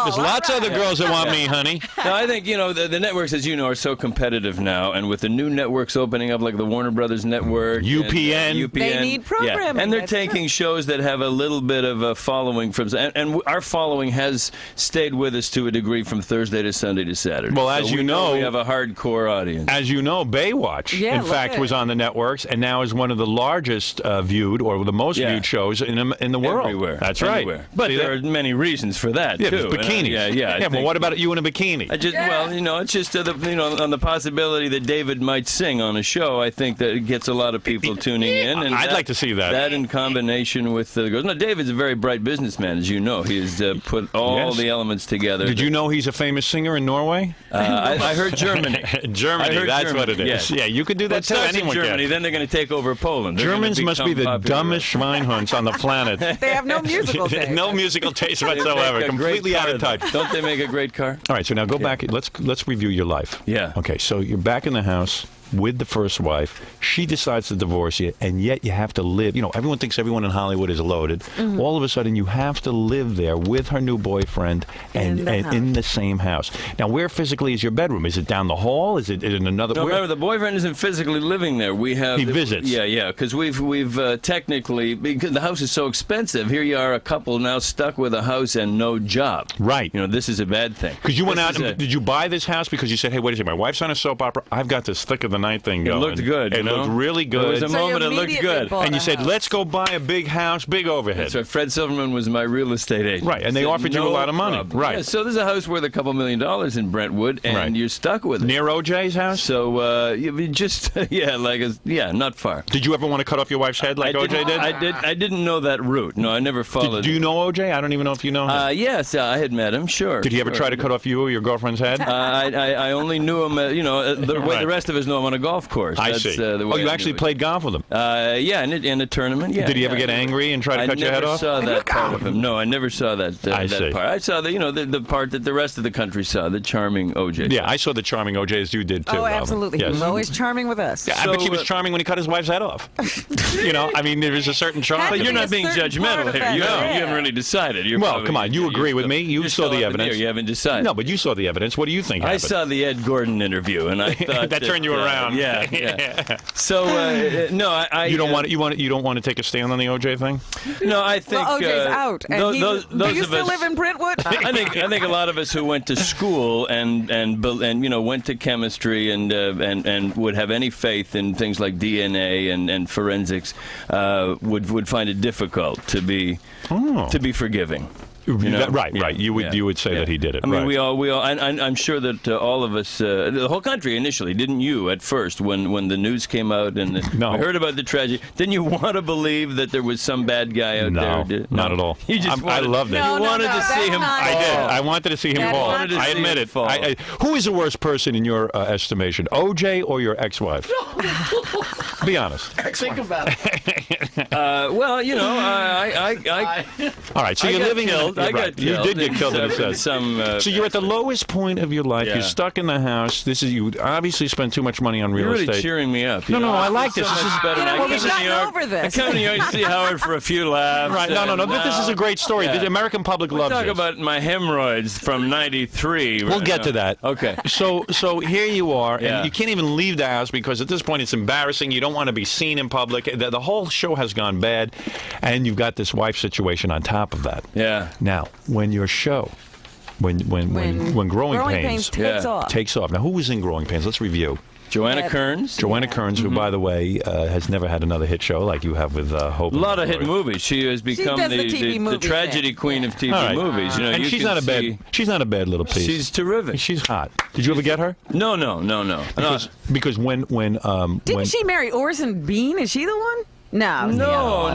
There's lots of other girls that want me, honey. No, I think, you know, the networks, as you know, are so competitive now, and with the new networks opening up, like the Warner Brothers Network, UPN. They need programming. Yeah. And they're That's taking shows that have a little bit of a following from, and our following has stayed with us to a degree from Thursday to Sunday to Saturday. Well, as you know, we have a hardcore audience. As you know, Baywatch, in fact, was on the networks, and now is one of the largest viewed, or the most viewed shows in the world. Everywhere. That's Everywhere. right. But there are many reasons for that, Yeah, too. there's bikinis. Yeah, but what about you in a bikini? Well, you know, it's just on the possibility that David might sing on a show. I think that it gets a lot of people tuning in. And I'd like to see that. That in combination with the girls. Now, David's a very bright businessman, as you know. He has put all the elements together. Did you know he's a famous singer in Norway? I heard Germany. Germany, that's what it is. Yes. Yeah, you could do that too. Anyone in Germany, then they're going to take over Poland. They're Germans must be the dumbest schweinhunds on the planet. They have no musical taste. No musical taste whatsoever. Completely out of touch. Don't they make a great car? All right, so now go back. Let's review your life. Yeah. Okay, so you're back in the house with the first wife. She decides to divorce you, and yet you have to live. You know, everyone thinks everyone in Hollywood is loaded. Mm-hmm. All of a sudden, you have to live there with her new boyfriend and in the same house. Now, where physically is your bedroom? Is it down the hall? Is it in another? No, remember, the boyfriend isn't physically living there. He visits. Yeah, because we've technically, because the house is so expensive. Here you are, a couple now stuck with a house and no job. Right. You know, this is a bad thing. Because you went out. Did you buy this house because you said, "Hey, wait a second, my wife's on a soap opera. I've got this thick of the night thing going." It looked good. It looked really good. There was a moment it looked good. And you said, let's go buy a big house, big overhead. That's right. Fred Silverman was my real estate agent. Right, and they offered you a lot of money. Problem. Right. Yeah, so there's a house worth a couple $1 million in Brentwood, and you're stuck with it. Near OJ's house? So, just, not far. Did you ever want to cut off your wife's head like OJ did? I didn't know that route. No, I never followed. Do you know OJ? I don't even know if you know him. Yes, I had met him, sure. Did he ever try to cut off you or your girlfriend's head? I only knew him, the way the rest of us know him on a golf course. I see. You actually played golf with him? Yeah, in a tournament, yeah. Did he ever get angry and try to cut your head off? I never saw that part of him. No, I never saw that part. I saw the part that the rest of the country saw, the charming OJ. Yeah, I saw the charming OJ as you did, too. Oh, absolutely. Yes. He was always charming with us. Yeah, I bet he was charming when he cut his wife's head off. You know, I mean, there is a certain charm. But you're not being judgmental here. You haven't really decided. Well, come on, you agree with me. You saw the evidence. You haven't decided. No, but you saw the evidence. What do you think happened? I saw the Ed Gordon interview, and I thought that turned you around. Yeah. So no, you don't want to take a stand on the OJ thing. No, I think OJ's out. And do you still live in Brentwood? I think a lot of us who went to school and went to chemistry and would have any faith in things like DNA and forensics would find it difficult to be forgiving. You know? Right. You would say that he did it. I mean, we all. I'm sure that all of us, the whole country initially, didn't you at first when the news came out and we heard about the tragedy? Didn't you want to believe that there was some bad guy out there? No, not at all. You just I loved it. You wanted to see him fall. I did. I wanted to see him fall. I admit it. Who is the worst person in your estimation, OJ or your ex-wife? Be honest. Think about it. Well, all right, so you're living. I got killed. You did get killed. So you're at the lowest point of your life. Yeah. You're stuck in the house. You obviously spent too much money on real estate. You're really cheering me up. No, I like this. This is better. We've gotten over this. I come to New York to see Howard for a few laughs. Right. No. But this is a great story. Yeah. The American public loves Talk this. about my hemorrhoids from '93. We'll get to that. Okay. So here you are, and you can't even leave the house because at this point it's embarrassing. You don't want to be seen in public. The whole show has gone bad, and you've got this wife situation on top of that. Yeah. Now, when your show, when Growing Pains takes off. Now, who was in Growing Pains? Let's review. Joanna Kearns. Joanna Kearns, who, by the way, has never had another hit show like you have with Hope. A lot of hit movies. She has become the tragedy queen of TV movies. You know, and she's not a bad little piece. She's terrific. She's hot. Did you ever get her? No. Because when didn't she marry Orson Bean? Is she the one? No,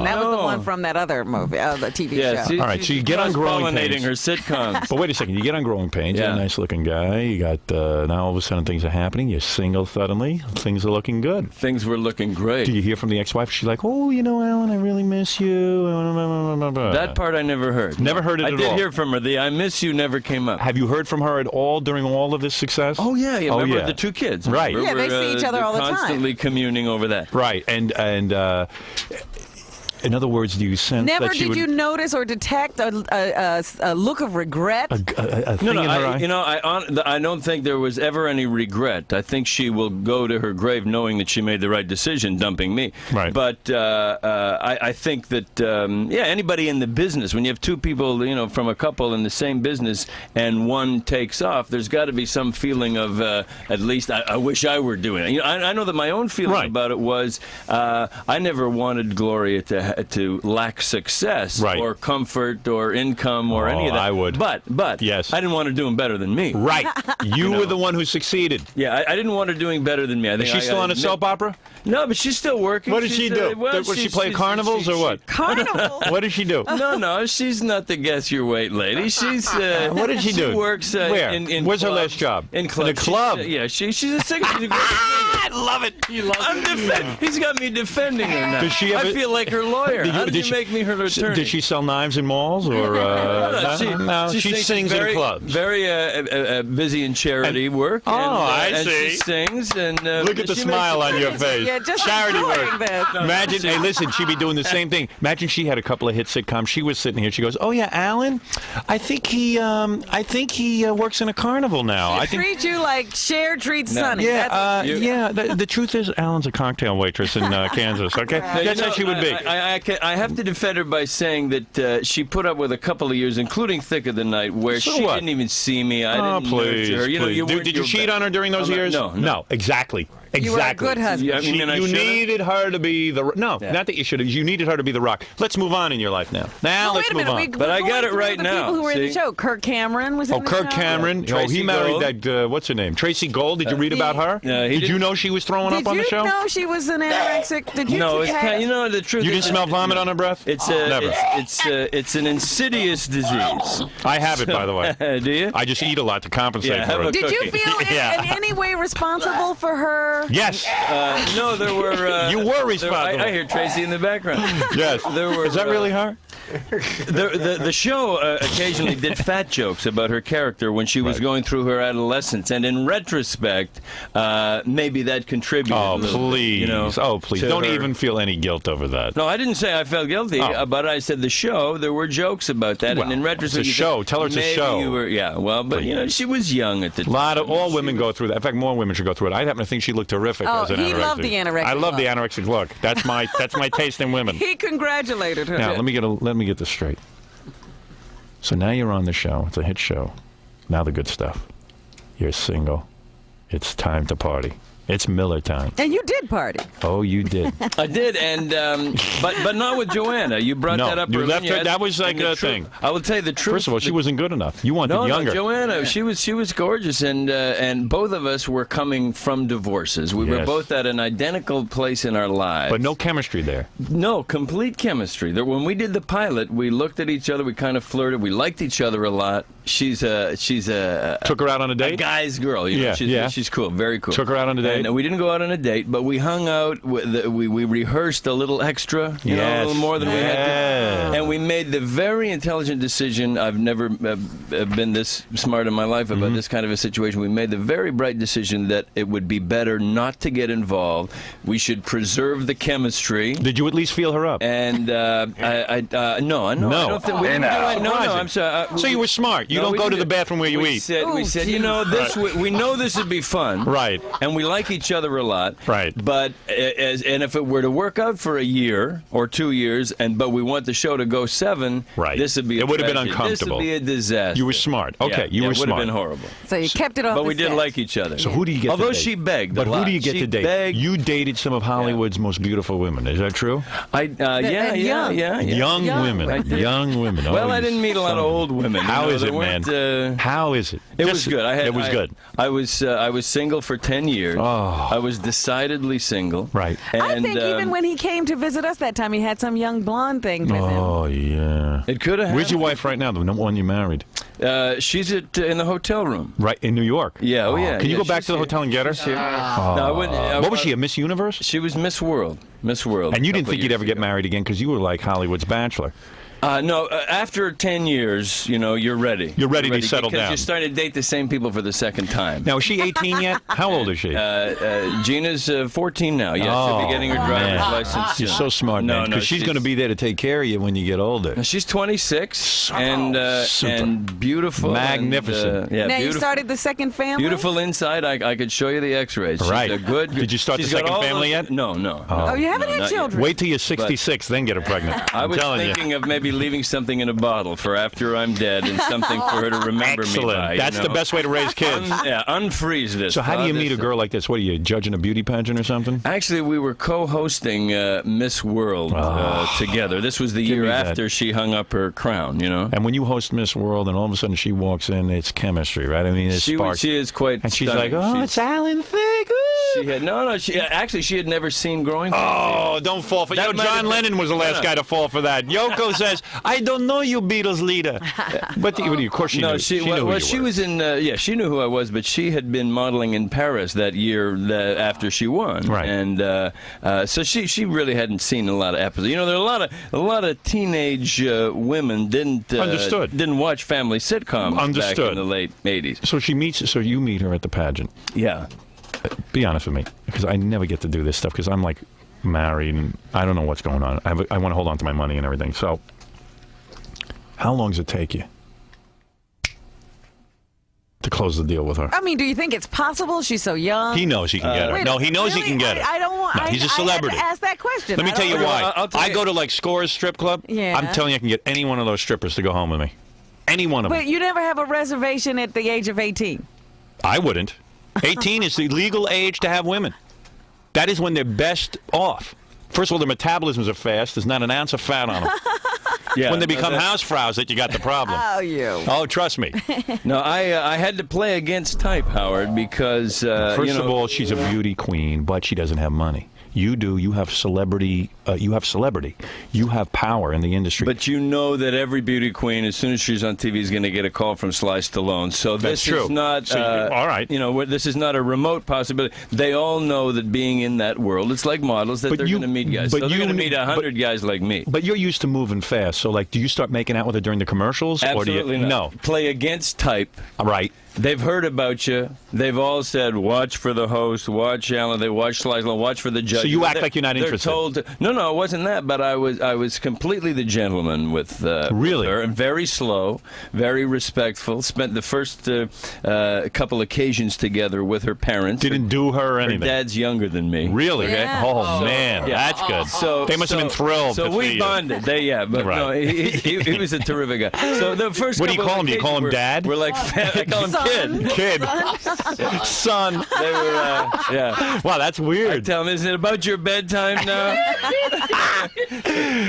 that was the one from that other movie, the TV show. All right, so you get on Growing Pains. her sitcoms. But wait a second, you get on Growing Pains. You're a nice-looking guy. You got now all of a sudden things are happening. You're single suddenly. Things are looking good. Things were looking great. Do you hear from the ex-wife? She's like, "Oh, you know, Alan, I really miss you." That part I never heard. Never heard it at all. I did hear from her. The "I miss you" never came up. Have you heard from her at all during all of this success? Oh yeah. Remember the two kids? Right. Yeah, they see each other all the time. Constantly communing over that. Right, and in other words, do you sense Never that she did would... you notice or detect a look of regret? A thing in her eye? You know, I don't think there was ever any regret. I think she will go to her grave knowing that she made the right decision, dumping me. Right. But I think that anybody in the business, when you have two people, you know, from a couple in the same business, and one takes off, there's got to be some feeling of at least I wish I were doing it. You know, I know that my own feeling about it was I never wanted Gloria to lack success or comfort or income or any of that. I would. But yes. I didn't want her doing better than me. Right. You were the one who succeeded. Yeah, I didn't want her doing better than me. I think Is she still on a soap opera? No, but she's still working. What does she do? Does she play carnivals or what? Carnivals? What does she do? No, she's not the guess your weight lady. She's what does she do? She works where? In Where's clubs, her last job? In clubs. In a club. She's a singer. I love it. He's got me defending her now. Does she have I feel like her lawyer. How did you make me her attorney? Did she sell knives in malls or? No, she sings in clubs. Very busy in charity work. I see. She sings and look at the smile on your face. Yeah, just charity work. this. Imagine, hey, listen, she'd be doing the same thing. Imagine she had a couple of hit sitcoms. She was sitting here. She goes, "Oh yeah, Alan, I think he works in a carnival now. I think." Treat you like Cher treats Sonny. Yeah, the truth is, Alan's a cocktail waitress in Kansas. Okay, that's how she would be. I have to defend her by saying that she put up with a couple of years, including Thick of the Night, where she didn't even see me. I didn't nurture her. Did you cheat on her during those years? No, exactly. You were a good husband. You needed her to be the... No, not that you should have. You needed her to be the rock. Let's move on in your life now. Let's move on. But I got it right now. People who were in the show. Kirk Cameron was in the show. Kirk Cameron. Yeah. He married that, what's her name? Tracy Gold. Did you read about her? Did you know she was throwing up on the show? Did you know she was an anorexic? Did you No, you know the truth. You didn't smell vomit on her breath? It's never. It's an insidious disease. I have it, by the way. Do you? I just eat a lot to compensate for it. Did you feel in any way responsible for her? Yes. No, there were... you were responsible. I hear Tracy in the background. Yes. Is that really her? The show occasionally did fat jokes about her character when she was going through her adolescence, and in retrospect, maybe that contributed. Oh, please! Please! Don't her. Even feel any guilt over that. No, I didn't say I felt guilty, but I said the show. There were jokes about that, and in retrospect, it's a show. Tell her it's a show. But she was young at the time. All women go through that. In fact, more women should go through it. I happen to think she looked terrific as an anorexic. He loved the anorexic. I love the anorexic look. That's my taste in women. He congratulated her. Now let me get this straight. So now you're on the show. It's a hit show. Now the good stuff. You're single. It's time to party. It's Miller time. And you did party. Oh, you did. I did, and but not with Joanna. You brought that up. You left her. That was like a thing. I will tell you the truth. First of all, she wasn't good enough. You wanted younger. No, Joanna. She was gorgeous, and both of us were coming from divorces. We were both at an identical place in our lives. But no chemistry there. No, complete chemistry. When we did the pilot, we looked at each other. We kind of flirted. We liked each other a lot. She's a took her out on a date. A guy's girl. She's cool. Very cool. Took her out on a date. And we didn't go out on a date, but we hung out. We rehearsed a little extra, a little more than we had to. And we made the very intelligent decision. I've never been this smart in my life about this kind of a situation. We made the very bright decision that it would be better not to get involved. We should preserve the chemistry. Did you at least feel her up? And no. I don't think we didn't do it. No, I'm sorry. So you were smart. You don't go to the bathroom where you eat. We said, we know this would be fun. Right. And we like each other a lot. Right. But if it were to work out for a year or 2 years, but we want the show to go 7, this would be it would have been uncomfortable. This would be a disaster. You were smart. Okay, you were smart. It would have been horrible. So you kept it off. But we did like each other. So who do you get? Although to date? she begged. But who do you get she to date? Begged. You dated some of Hollywood's most beautiful women. Is that true? Yeah. Young women. Young women. Well, I didn't meet a lot of old women. How is it, man? How is it? It was good. It was good. I was single for 10 years. Oh, I was decidedly single. Right. I think even when he came to visit us that time, he had some young blonde thing with him. Oh, yeah. It could have. Where's your wife right now, the number one you married? She's in the hotel room. Right, in New York? Yeah, yeah. Can you go back to the hotel and get her? Here. Oh. No, I wouldn't, what was she, a Miss Universe? She was Miss World. Miss World. And you didn't think you'd ever get married again because you were like Hollywood's Bachelor. No, after 10 years, you're ready. You're ready to settle because down. you're starting to date the same people for the second time. Now, is she 18 yet? How old is she? Gina's 14 now. Yeah, she'll be getting her driver's license. You're so smart, man. Because she's going to be there to take care of you when you get older. She's 26 and beautiful. Magnificent. And, now beautiful. you started the second family? Beautiful inside. I could show you the x-rays. Right. She's a good. Did you start the second family yet? No. Oh, you haven't had children? Wait till you're 66, then get her pregnant. I was thinking of maybe leaving something in a bottle for after I'm dead and something for her to remember me by. That's the best way to raise kids. Unfreeze this. So how do you meet a girl like this? What are you, judging a beauty pageant or something? Actually, we were co-hosting Miss World together. This was the year after she hung up her crown, And when you host Miss World and all of a sudden she walks in, it's chemistry, right? I mean, it's sparks. She is quite And she's stunning. like, it's Alan Thicke. She had she had never seen Growing Pains. Oh, don't fall for that. John Lennon was the last guy to fall for that. Yoko says, I don't know you, Beatles leader. But of course she knew. She knew who you were. Was in. She knew who I was, but she had been modeling in Paris that year after she won. Right. And so she really hadn't seen a lot of episodes. There are a lot of teenage women didn't watch family sitcoms back in the late 80s. So you meet her at the pageant. Yeah. Be honest with me, because I never get to do this stuff because I'm like married and I don't know what's going on. I want to hold on to my money and everything. So how long does it take you to close the deal with her? I mean, do you think it's possible? She's so young. He knows he can get her. No, he knows he can get her. I don't want. No, he's a celebrity. I had to ask that question. Let me tell you why. I go to like Scores strip club. Yeah. I'm telling you, I can get any one of those strippers to go home with me. Any one of them. But you never have a reservation at the age of 18. I wouldn't. 18 is the legal age to have women. That is when they're best off. First of all, their metabolisms are fast. There's not an ounce of fat on them. When they become housefrows, that you got the problem. Oh, trust me. No, I had to play against type, Howard, because first of all, she's a beauty queen, but she doesn't have money. You do. You have celebrity. You have power in the industry. But you know that every beauty queen, as soon as she's on TV, is going to get a call from Sly Stallone. So this is not. All right. This is not a remote possibility. They all know that being in that world, it's like models that they're going to meet guys. So they're going to meet 100 guys like me. But you're used to moving fast. So, do you start making out with her during the commercials? Absolutely or do you, not. No. Play against type. Right. They've heard about you. They've all said, watch for the host, watch Alan, they watch Sly Stallone, watch for the judge. So you act like you're not interested. No, it wasn't that, but I was completely the gentleman with her. And very slow, very respectful. Spent the first couple occasions together with her parents. Didn't do her anything. Her dad's younger than me. Really? Okay? Oh, man. Yeah. That's good. So they must have been thrilled. So we bonded. But no, he was a terrific guy. So the first what do you call him? Do you call him Dad? We're like, I call him Kid. Son. They were, Wow, that's weird. I tell him, is it about your bedtime now?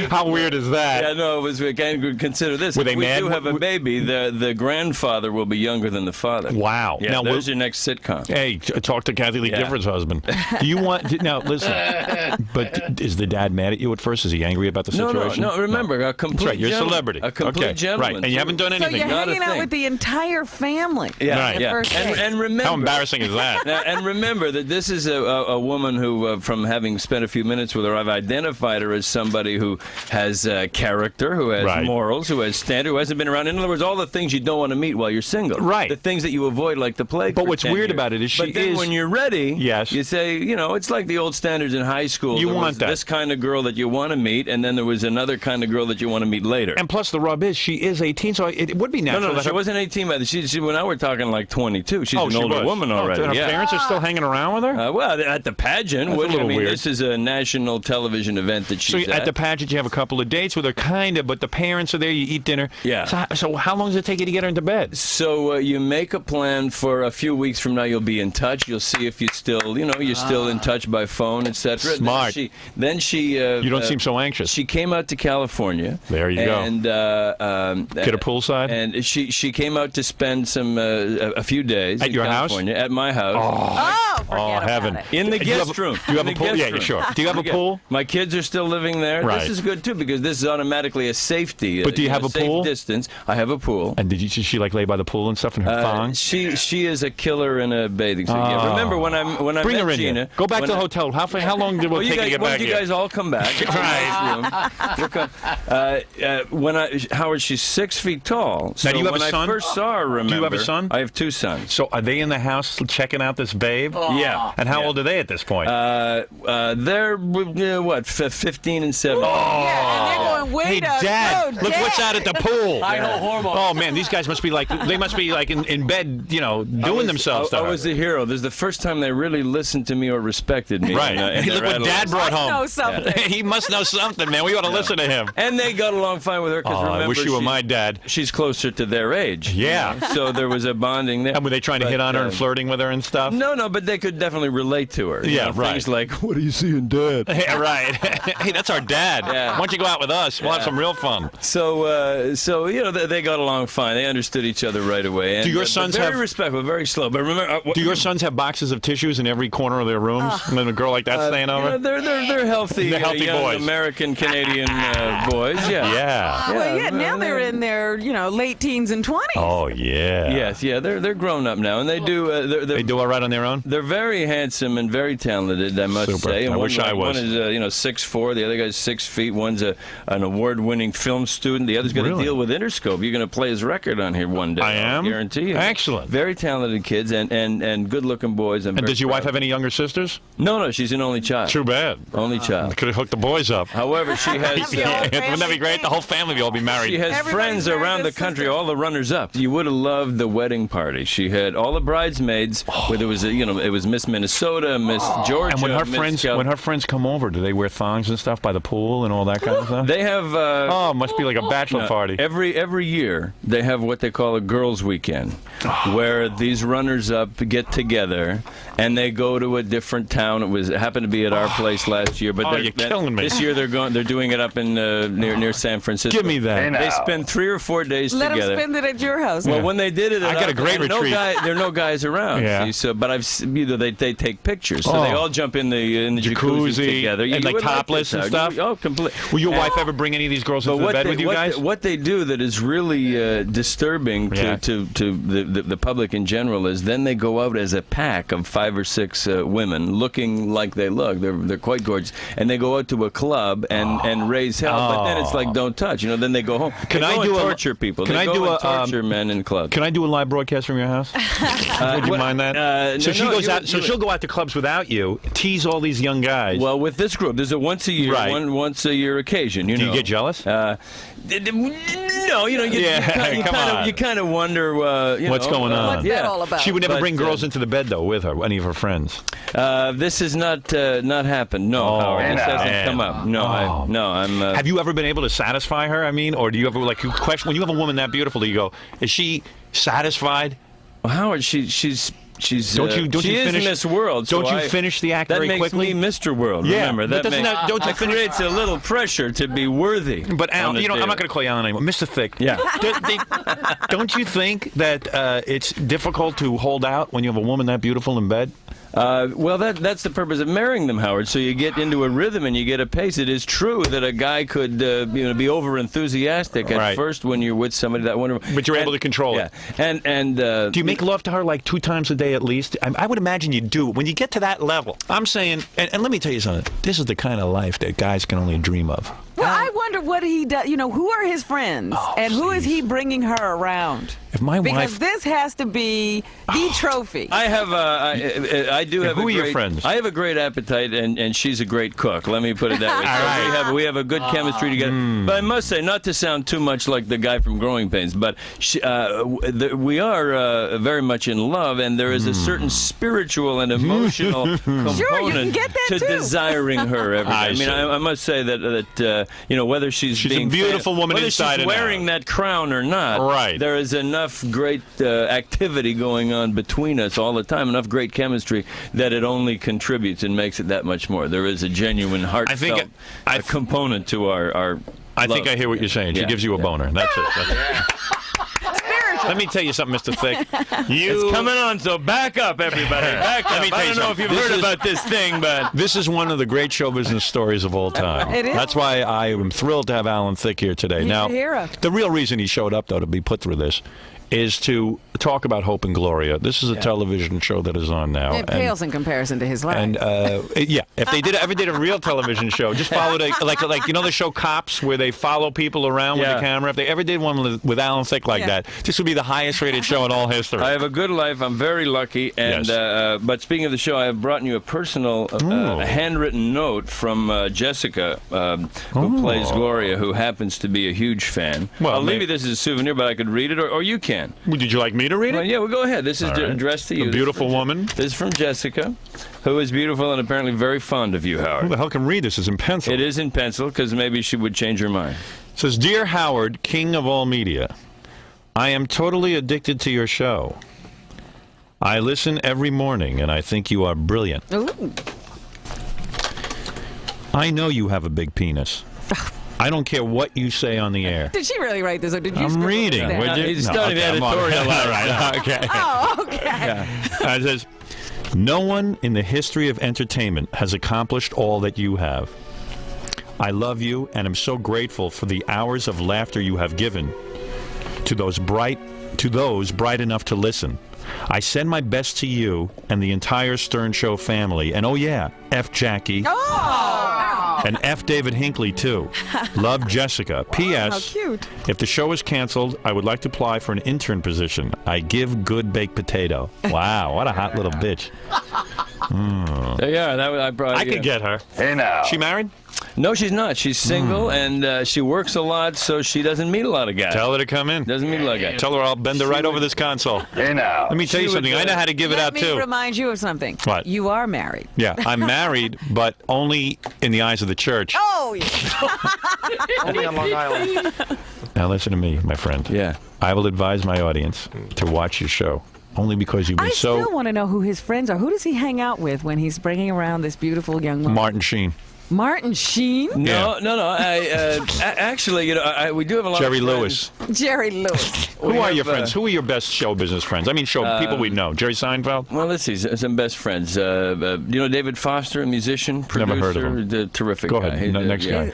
How weird is that? Yeah, no, we can't consider this. Were they if we mad? do have a baby, the grandfather will be younger than the father. Wow. Yeah, now, there's your next sitcom. Hey, talk to Kathy Lee Gifford's husband. Do you want... Now, listen, but is the dad mad at you at first? Is he angry about the situation? No, remember, a complete That's right, you're a gentleman. celebrity. A complete gentleman. Right, and you haven't done anything. So you're hanging out with the entire family. Yeah. And remember, how embarrassing is that? And remember that this is a woman who, from having spent a few minutes with her, I've identified her as somebody who has character, who has morals, who has standard, who hasn't been around. In other words, all the things you don't want to meet while you're single. Right. The things that you avoid like the plague. But what's weird about it is when you're ready, yes, you say, it's like the old standards in high school. You there want was that. this kind of girl that you want to meet, and then there was another kind of girl that you want to meet later. And plus, the rub is she is 18, so it would be natural. No, she wasn't 18. But she when I were talking like 22. She's an older woman already. Her parents are still hanging around with her? Well, at the pageant. That's a little weird. weird. This is a national television event that she's at the pageant, you have a couple of dates with her, kind of, but the parents are there. You eat dinner. Yeah. So how long does it take you to get her into bed? So you make a plan for a few weeks from now. You'll be in touch. You'll see if you still, you're still in touch by phone, etc. Smart. Then she. You don't seem so anxious. She came out to California. There you go. And get a poolside. And she came out to spend a few days at in your California, house. At my house. Oh, heaven! In the guest room. Do you have a pool? Yeah, sure. Do you have a pool? My kids are still living there. Right. This is good too because this is automatically a safety. But do you have a safe pool? Distance. I have a pool. And did she like lay by the pool and stuff in her thong? She is a killer in a bathing suit. Yeah. Remember when I bring met her in Gina? Here. Go back to the hotel. How long did it take to get back you here? guys all come back? Right. Howard, she's 6 feet tall. So now, do you have when a son? I first saw her, remember? Do you have a son? I have 2 sons. So are they in the house checking out this babe? Yeah. And how old are they at this point? They're what, 15 and 17. Yeah, and they're going way hey, down. Dad, look what's out at the pool. High hormone. Oh man, these guys must be like in bed, doing themselves. I was the hero. This is the first time they really listened to me or respected me. Right. In look what Dad brought home. Know something. He must know something, man. We ought to listen to him. And they got along fine with her because remember, I wish you were my dad. She's closer to their age. Yeah. So there was a bonding there. And were they trying to hit on her and flirting with her and stuff? No, but they could definitely relate to her. Yeah, right. Things like, what do you see in Dad? Yeah, right. Hey, that's our dad. Yeah. Why don't you go out with us? We'll have some real fun. So they got along fine. They understood each other right away. And, do your sons very have respectful, very slow? But remember, do your sons have boxes of tissues in every corner of their rooms? And then a girl like that staying over? They're healthy. They're healthy young boys. American Canadian boys. Yeah. Yeah. Well, yeah. Now they're in their late teens and 20s. Oh yeah. Yes. Yeah. They're grown up now, and they do. They do all right on their own. They're very handsome and very talented, I must say. And I wish I was. One is 6'4", the other guy's 6 feet. One's an award-winning film student. The other's got to deal with Interscope. You're going to play his record on here one day. I am. Guarantee you. Excellent. Very talented kids and good-looking boys. And does your wife have any younger sisters? No, she's an only child. Too bad. Only child. Could have hooked the boys up. However, she has. Wouldn't that be great? The whole family would all be married. She has friends around the country, all the runners-up. You would have loved the wedding party. She had all the bridesmaids. Where there was it was Miss Minnesota, Miss Georgia. And when her friends come over, do they wear thongs and stuff by the pool and all that kind of stuff? They have. Must be like a bachelor party. Every year they have what they call a girls' weekend, where these runners-up get together and they go to a different town. It happened to be at our place last year, but you're killing me. This year they're doing it up in near San Francisco. Give me that. They spend 3 or 4 days Let together. them spend it at your house. Well, when they did it, I got a great retreat. There are no guys around. Yeah. See, but they take pictures, so they all jump in the jacuzzi together, and like topless and stuff. Oh, completely. Will your wife ever bring any of these girls into the bed with you guys? What they do that is really disturbing to the public in general is then they go out as a pack of 5 or 6 women looking like they look. They're quite gorgeous, and they go out to a club and raise hell. But then it's like don't touch. Then they go home. Can I do torture people? Can they I do a torture men in clubs? Can I do a live broadcast from your house? Would you mind that? So she goes out. So she'll go out to clubs without you, tease all these young guys. Well, with this group, there's a once a year occasion. Do you get jealous? No, you kind of wonder what's going on. What's that all about? She would never bring girls into the bed though with her, any of her friends. This has not happened. No, Howard, this hasn't come up. No, I'm. Have you ever been able to satisfy her? I mean, or do you ever you question when you have a woman that beautiful? Do you go, is she satisfied? Well, Howard, she's. Don't you finish Miss World? Don't you finish the act very quickly? That makes me Mr. World. Yeah, remember that creates a little pressure to be worthy. But Alan, I'm not going to call you Alan anymore, Mr. Thicke. Yeah. Don't you think that it's difficult to hold out when you have a woman that beautiful in bed? Well, that's the purpose of marrying them, Howard. So you get into a rhythm and you get a pace. It is true that a guy could be over enthusiastic at first when you're with somebody that wonderful. But you're able to control it. And do you make love to her like 2 times a day at least? I would imagine you do. When you get to that level, I'm saying, and let me tell you something. This is the kind of life that guys can only dream of. Well, I wonder what he does. Who are his friends, and who is he bringing her around? If my Because wife... this has to be the trophy. I have I do have who a are your great, friends? I have a great appetite, and she's a great cook. Let me put it that way. So we have a good chemistry together. But I must say, not to sound too much like the guy from Growing Pains, but we are very much in love, and there is a certain spiritual and emotional component to desiring her every day. I mean, I must say that whether she's being a beautiful woman whether inside she's and wearing that crown or not, right? There is enough great activity going on between us all the time, enough great chemistry that it only contributes and makes it that much more. There is a genuine heartfelt component to our I think love. I hear what you're saying. She Yeah. gives you a boner. That's it. Let me tell you something, Mr. Thicke. It's coming on, so back up, everybody. Back up. Let me tell I you don't know if something. you've heard about this thing, but... This is one of the great show business stories of all time. It is. That's why I am thrilled to have Alan Thicke here today. He's now, a hero. the real reason he showed up, though, to be put through this, is to talk about Hope and Gloria. This is a television show that is on now. It pales in comparison to his life. And if they ever did a real television show, just follow like you know the show Cops, where they follow people around with the camera. If they ever did one with Alan Thicke like that, this would be the highest rated show in all history. I have a good life. I'm very lucky. And but speaking of the show, I have brought you a personal handwritten note from Jessica, who plays Gloria, who happens to be a huge fan. Well, I'll leave you this as a souvenir, but I could read it, or you can. Did you like me to read it? Well, yeah, well, go ahead. This is All right. addressed to you. A beautiful woman. This is from Jessica, who is beautiful and apparently very fond of you, Howard. Who the hell can read this? Is in pencil. It is in pencil, because maybe she would change her mind. It says, Dear Howard, king of all media, I am totally addicted to your show. I listen every morning, and I think you are brilliant. Ooh. I know you have a big penis. I don't care what you say on the air. Did she really write this, or did you? I'm reading. He's starting editorial. All right. Okay. Oh, okay. It says, no one in the history of entertainment has accomplished all that you have. I love you and am so grateful for the hours of laughter you have given to those bright enough to listen. I send my best to you and the entire Stern Show family. And oh yeah, F Jackie. Oh! And F David Hinckley, too. Love, Jessica. P.S. How cute. If the show is canceled, I would like to apply for an intern position. I give good baked potato. Wow, what a hot little bitch. Yeah, I could get her. Hey now. She married? No, she's not. She's single, and she works a lot, so she doesn't meet a lot of guys. Tell her to come in. Doesn't meet a lot of guys. Tell her I'll bend her right over this console. Hey now. Let me tell you something. I know how to give it out, Let me too. remind you of something. What? You are married. Yeah, I'm married, but only in the eyes of the church. Oh, yeah. Only on Long Island. Now listen to me, my friend. Yeah. I will advise my audience to watch your show. Only because you've been I so... still want to know who his friends are. Who does he hang out with when he's bringing around this beautiful young woman? Martin Sheen. Martin Sheen? No. Actually, we do have a lot Jerry of Lewis. Jerry Lewis. Who are your friends? Who are your best show business friends? I mean, people we know. Jerry Seinfeld? Well, let's see. Some best friends. David Foster, a musician, producer. Never heard of him. Terrific Go guy. ahead. Next guy.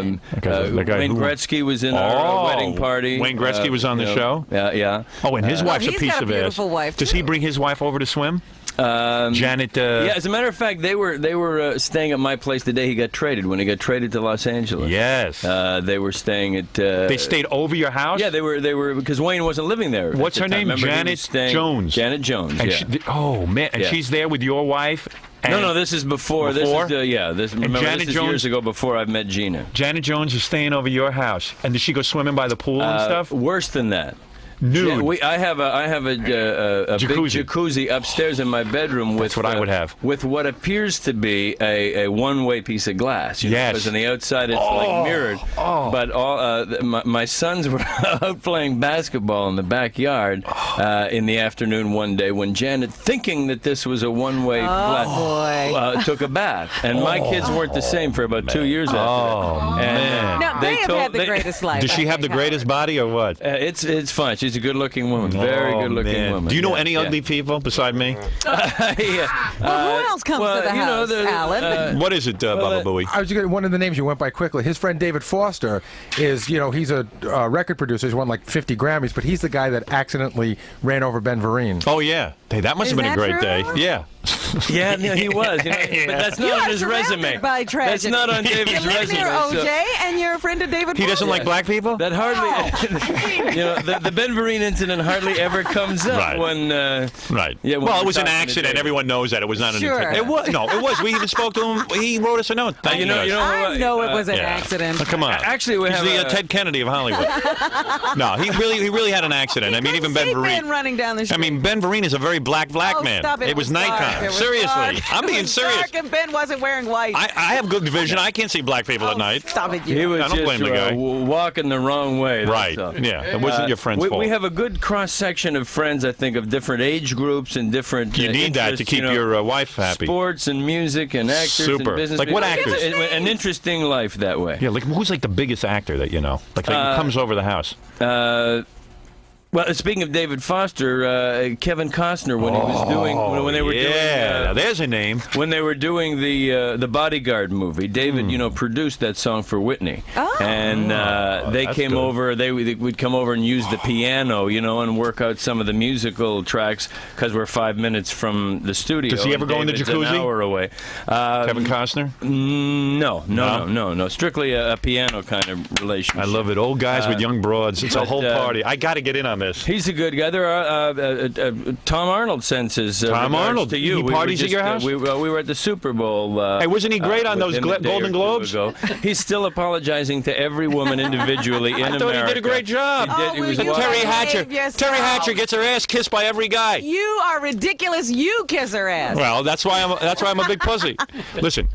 Wayne Gretzky was in our wedding party. Wayne Gretzky was on the show? Yeah. Oh, and his wife's a he's piece got a of ass. beautiful wife, Does he bring his wife over to swim? Janet. Yeah, as a matter of fact, they were staying at my place the day he got traded. When he got traded to Los Angeles. Yes. They were staying at. They stayed over your house? Yeah, they were because Wayne wasn't living there. What's her name? Remember, Janet Jones. Janet Jones. And Yeah. oh man, and she's there with your wife. No, this is before. Before? This is years ago before I met Gina. Janet Jones is staying over your house, and does she go swimming by the pool and stuff? Worse than that. Nude. Yeah, I have a big jacuzzi upstairs in my bedroom with. That's what I would have. With what appears to be a one-way piece of glass. Yes. Because on the outside it's like mirrored. Oh. But my sons were out playing basketball in the backyard in the afternoon one day when Janet, thinking that this was a one-way glass, took a bath. And my kids weren't the same for about 2 years after that. Man. Now, they have had the greatest life. Does she have the greatest body or what? It's fun. She's a good-looking woman. Very good-looking woman. Do you know any ugly people beside me? Well, who else comes to the house, Alan? What is it, Bubba Booey? I was one of the names you went by quickly. His friend David Foster is, he's a record producer. He's won like 50 Grammys, but he's the guy that accidentally ran over Ben Vereen. Oh, yeah. Hey, that must have been a great day. Yeah. Yeah, he was. But that's not on his resume. By tragedy. That's not on David's you live resume. near OJ, and you're friend of David He doesn't Foster. like black people? That hardly, you know, the Ben Vereen incident hardly ever comes up Right. when. Right. Yeah, when well, we're it was an talking to accident. David. Everyone knows that. It was not an Sure. intent. It was. No, it was. We even spoke to him. He wrote us a note. You know I know it was an Yeah. accident. Oh, come on. Actually, we He's have the Ted Kennedy of Hollywood. No, he really had an accident. I mean, even Ben See Vereen. Ben running down the street. I mean, Ben Vereen is a very black Oh, man. stop it. It was dark. nighttime. It was Seriously, dark. I'm It being was serious. dark and Ben wasn't wearing white. I have good vision. I can't see black people at night. Stop it, He was I don't just blame the guy. walking the wrong way. that's Right. all. Yeah. It wasn't your friend's we, fault. We have a good cross section of friends, I think, of different age groups and different. You need that to interests, keep you know, your wife happy. Sports and music and actors Super. and business. Like what people. actors? An interesting life that way. Yeah. Like who's like the biggest actor that you know? Like comes over the house. Well, speaking of David Foster, Kevin Costner when he was doing when they were doing now there's a name when they were doing the Bodyguard movie. David, produced that song for Whitney, and they that's came good. over. They would come over and use the piano, and work out some of the musical tracks because we're 5 minutes from the studio. Does he ever and go in the David's jacuzzi? An hour away. Kevin Costner? No. Strictly a piano kind of relationship. I love it. Old guys with young broads. It's a whole party. I got to get in on this. He's a good guy. There are Tom Arnold sends his Tom regards Arnold. to you. He parties at your house? We were at the Super Bowl. Hey, wasn't he great on with those him a day Golden or two Globes? ago. He's still apologizing to every woman individually in I America. thought he did a great job. He was And Terry Hatcher. yourself. Terry Hatcher gets her ass kissed by every guy. You are ridiculous. You kiss her ass. Well, that's why I'm a big pussy. Listen,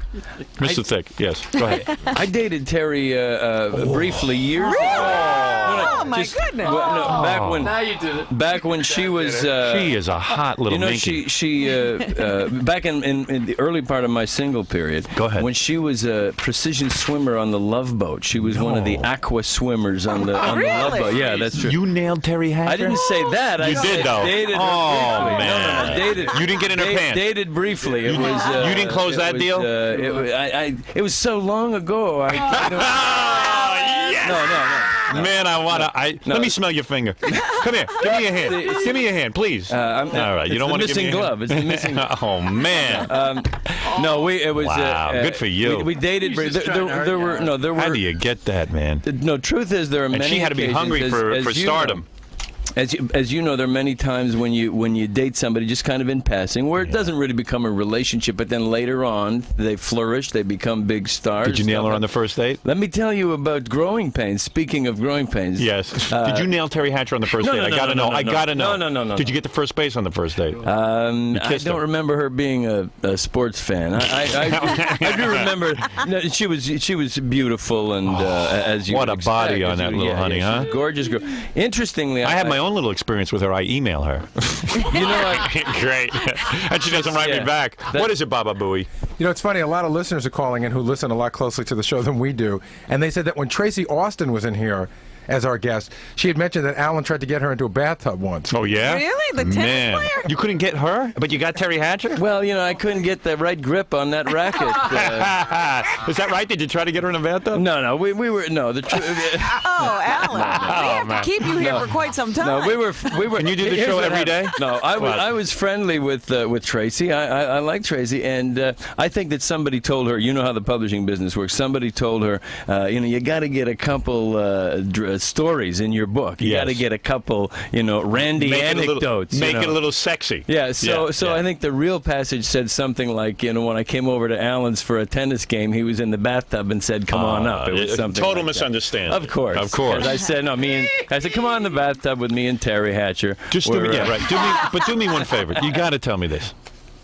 Mr. Thicke. Yes, go ahead. I dated Terry briefly years ago. Oh my goodness. Back when Now you did it. back when she was She is a hot little minky. she back in the early part of my single period. Go ahead. When she was a precision swimmer on the Love Boat. She was one of the aqua swimmers on the Love Boat. Yeah, that's true. You nailed Terry Hatcher? I didn't say that. I You said did, though. Dated her Oh, briefly. man. No, dated. You didn't get in her pants. Dated briefly. It was. You didn't close that deal? It was so long ago. Oh, yes! No. Man, let me smell your finger. Come here. Give me your hand. Give me your hand, please. All right. You don't want to give me missing your glove. hand? It's the missing glove. Oh, man. It was. Wow, good for you. We dated. There were. How do you get that, man? No, truth is there are many. And she had to be occasions, hungry for you stardom. know. As you know, there are many times when you date somebody just kind of in passing, where it doesn't really become a relationship, but then later on they flourish, they become big stars. Did you nail her on the first date? Let me tell you about growing pains. Speaking of growing pains, Yes. Did you nail Terry Hatcher on the first date? I gotta know. I gotta know. No. Did you get to first base on the first date? I kissed don't her. remember her being a sports fan. I do remember she was beautiful and as you What would a body expect. on that little honey, she's huh? a gorgeous girl. Interestingly, I had my own little experience with her. I email her. You know what? Great. And she doesn't write me back. What is it, Baba Booey? You know, it's funny. A lot of listeners are calling in who listen a lot closely to the show than we do. And they said that when Tracy Austin was in here as our guest, she had mentioned that Alan tried to get her into a bathtub once. Oh, yeah? Really? The tennis player? You couldn't get her, but you got Terry Hatcher? Well, I couldn't get the right grip on that racket. Is that right? Did you try to get her in a bathtub? No. We were the truth. Oh, Alan. We have to keep you here for quite some time. No, we were. Can you do the here's show what every day? happened. No, I was friendly with Tracy. I like Tracy, and I think that somebody told her. You know how the publishing business works. Somebody told her, you got to get a couple stories in your book. You got to get a couple, randy anecdotes. Make it a little sexy. Yeah. So I think the real passage said something like, when I came over to Alan's for a tennis game, he was in the bathtub and said, "Come on up." It was something. Total like misunderstanding. Of course. 'Cause I said, I said, "Come on in the bathtub with me and Terry Hatcher." Just do me, do me one favor. You got to tell me this.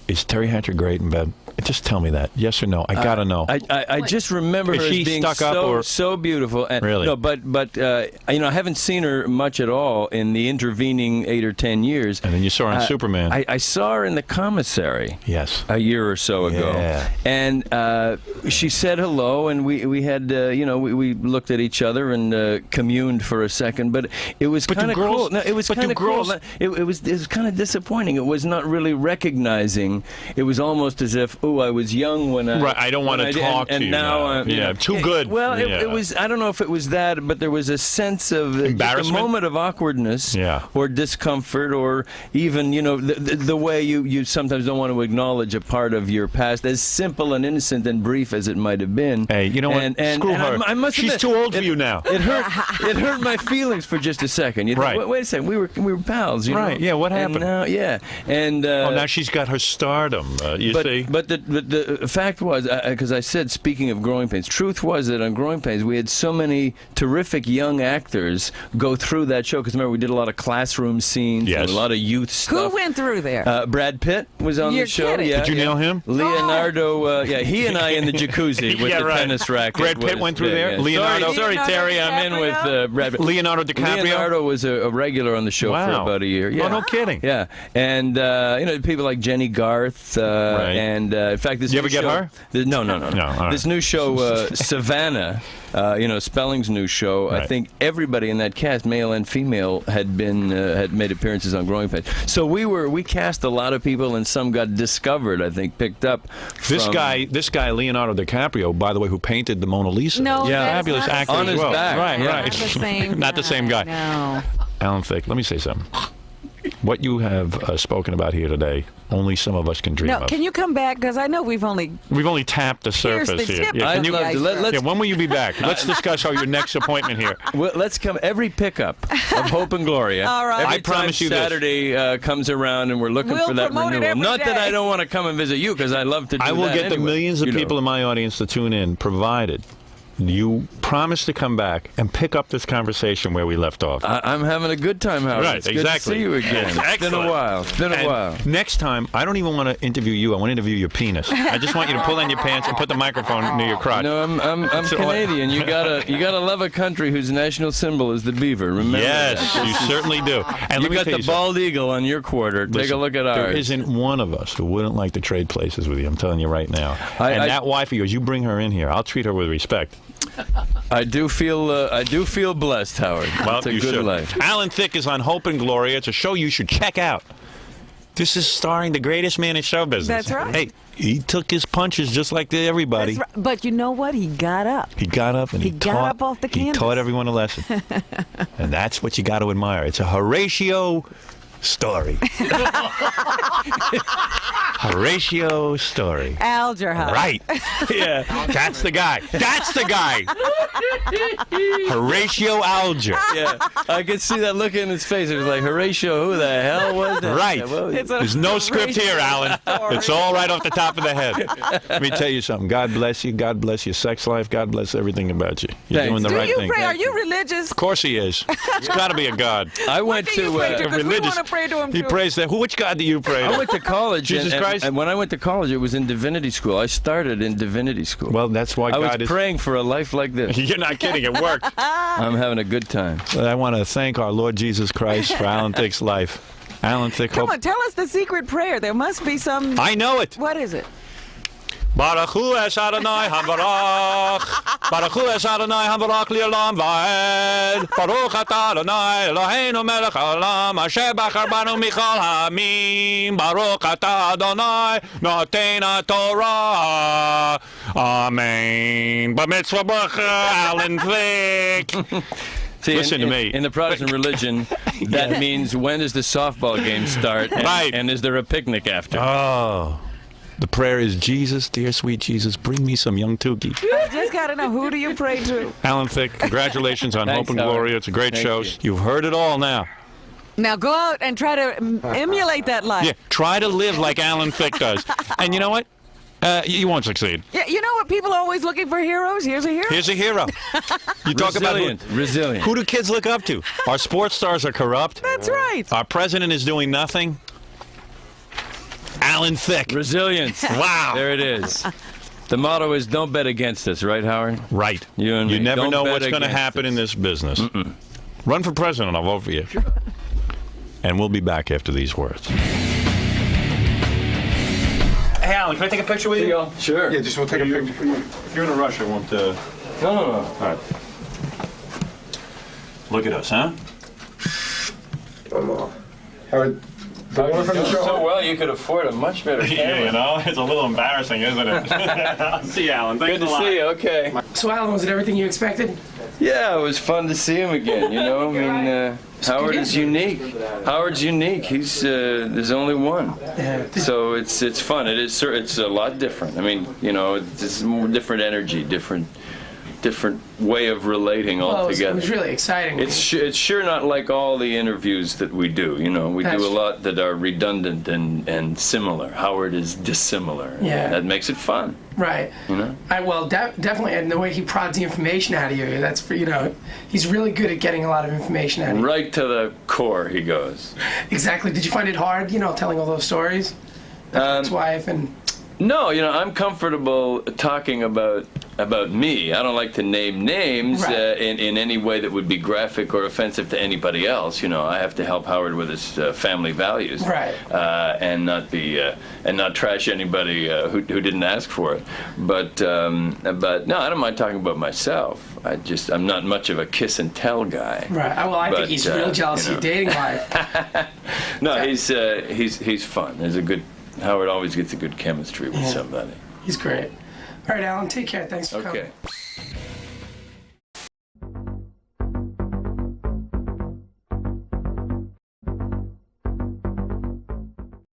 Is Terry Hatcher great in bed? Just tell me that. Yes or no? I gotta know. I just remember her as she being stuck up or so beautiful. And, really? No, but I haven't seen her much at all in the intervening 8 or 10 years. And then you saw her on Superman. I saw her in the commissary. Yes. A year or so ago. Yeah. And she said hello, and we had we looked at each other and communed for a second. But it was kind of cool. No, it was kind of cool. It was kind of disappointing. It was not really recognizing. It was almost as if, "Ooh, I was young when I." Right, I don't want to talk to you. And now I'm too good. Well, it was. I don't know if it was that, but there was a sense of embarrassment, a moment of awkwardness, or discomfort, or even the way you sometimes don't want to acknowledge a part of your past, as simple and innocent and brief as it might have been. Hey, you know what? Screw her. I must She's admit, too old for you now. It hurt. It hurt my feelings for just a second. You think, wait a second. We were pals. You know? Yeah. What happened? And now she's got her stardom. You see. But the fact was, because I said, speaking of Growing Pains, truth was that on Growing Pains we had so many terrific young actors go through that show. Because remember, we did a lot of classroom scenes, and a lot of youth stuff. Who went through there? Brad Pitt was on You're the show. kidding. Yeah, Did you nail him? Leonardo. He and I in the jacuzzi with the tennis racket. Brad Pitt went through there. Leonardo. Sorry, Terry. I'm in with Brad Pitt. Leonardo DiCaprio. Leonardo was a regular on the show for about a year. Yeah. Oh, no kidding. Yeah, and people like Jenny Garth, and in fact, this. You ever get her? No. Right. This new show, Savannah. Spelling's new show. I think everybody in that cast, male and female, had made appearances on Growing Pains. So we cast a lot of people, and some got discovered. I think picked up. This guy, Leonardo DiCaprio, by the way, who painted the Mona Lisa. No, fabulous actor on as his well. back. Right. Not the same. Not the same guy. No. Alan Thicke, let me say something. What you have spoken about here today, only some of us can dream of. Can you come back? Because I know we've only tapped the surface here. I'd love to. When will you be back? Let's discuss your next appointment here. Well, let's come every pickup of Hope and Gloria. All right. Every I promise you Saturday comes around and we're looking for that renewal. Not that I don't want to come and visit you, because I love to do that. I will get the millions of people in my audience to tune in, provided you promise to come back and pick up this conversation where we left off. I'm having a good time, Howard. Right, it's exactly. Good to see you again. It's been a while. It's been a while. Next time, I don't even want to interview you. I want to interview your penis. I just want you to pull down your pants and put the microphone near your crotch. No, I'm Canadian. You gotta love a country whose national symbol is the beaver. Remember that. Yes, you certainly do. And you got the bald eagle on your quarter. Take a look at ours. There isn't one of us who wouldn't like to trade places with you. I'm telling you right now. That wife of yours, you bring her in here. I'll treat her with respect. I do feel blessed, Howard. Well, it's a good life. Alan Thicke is on Hope and Gloria. It's a show you should check out. This is starring the greatest man in show business. That's right. Hey, he took his punches just like everybody. That's right. But you know what? He got up. He got up and he got up off the canvas. He taught everyone a lesson. And that's what you got to admire. It's a Horatio story. Horatio story. Alger, huh? Right. Yeah. That's the guy. That's the guy. Horatio Alger. Yeah. I could see that look in his face. It was like, Horatio, who the hell was that? Right. Yeah, there's no script here, Alan. It's all right off the top of the head. Let me tell you something. God bless you. God bless your sex life. God bless everything about you. You're doing the right thing. Pray? Are you religious? Of course he is. It's got to be a God. I went to religious. We want to pray to him he too. prays that. Which God do you pray to? I went to college. Jesus Christ? And when I went to college, it was in divinity school. I started in divinity school. Well, that's why I God was praying for a life like this. You're not kidding. It worked. I'm having a good time. I want to thank our Lord Jesus Christ for Alan Thicke's life. Alan Thicke. Come on, tell us the secret prayer. There must be some. I know it. What is it? Baruch Hu es Adonai Habarach. Baruch Hu es Adonai Habarach li'olam va'ed. Baruch atah Adonai Eloheinu melech haolam asher bachar banu michal ha'amim. Baruch atah Adonai noten haTorah. Amen. B'mitzvah bracha, Alan Thicke. See, listen to me. In the Protestant religion, that means when does the softball game start? Right. And is there a picnic after? Oh. The prayer is, Jesus, dear sweet Jesus, bring me some young Tukey. I just got to know, who do you pray to? Alan Thicke, congratulations on Thanks, Hope and Howard. Gloria. It's a great show. You. You've heard it all now. Now go out and try to emulate that life. Yeah, try to live like Alan Thicke does. And you know what? You won't succeed. Yeah, you know what? People are always looking for heroes. Here's a hero. Here's a hero. You talk Resilient. about Resilient. Who do kids look up to? Our sports stars are corrupt. That's right. Our president is doing nothing. Alan Thicke. Resilience. Wow. There it is. The motto is don't bet against us, right, Howard? Right. You and me. You never Don't know bet what's going to against happen us. in this business. Run for president. I'll vote for you. And we'll be back after these words. Hey, Alan, can I take a picture with you? Sure. Yeah, just we'll take a picture for you. If you're in a rush, I won't... No. All right. Look at us, huh? Howard, The one from the show. So well, you could afford a much better camera. You know, it's a little embarrassing, isn't it? I'll see you, Alan. Thanks Good to a lot. see you. Okay. So, Alan, was it everything you expected? Yeah, it was fun to see him again. You know, I mean, Howard is unique. Howard's unique. He's there's only one. So it's fun. It's a lot different. I mean, you know, it's more different energy, different way of relating altogether. It was really exciting. It's sure not like all the interviews that we do. You know, we do a lot that are redundant and similar. Howard is dissimilar. Yeah. That makes it fun. Right. You know. Definitely, and the way he prods the information out of you, that's for, you know, he's really good at getting a lot of information out of you. Right to the core he goes. Exactly. Did you find it hard, you know, telling all those stories? His wife and... No, you know, I'm comfortable talking about me. I don't like to name names in any way that would be graphic or offensive to anybody else. You know, I have to help Howard with his family values, and not trash anybody who didn't ask for it. But no, I don't mind talking about myself. I'm not much of a kiss and tell guy. Right. Well, I think he's real jealous of your dating life. No, he's fun. There's a good. Howard always gets a good chemistry with somebody. He's great. All right, Alan, take care. Thanks for coming. Okay.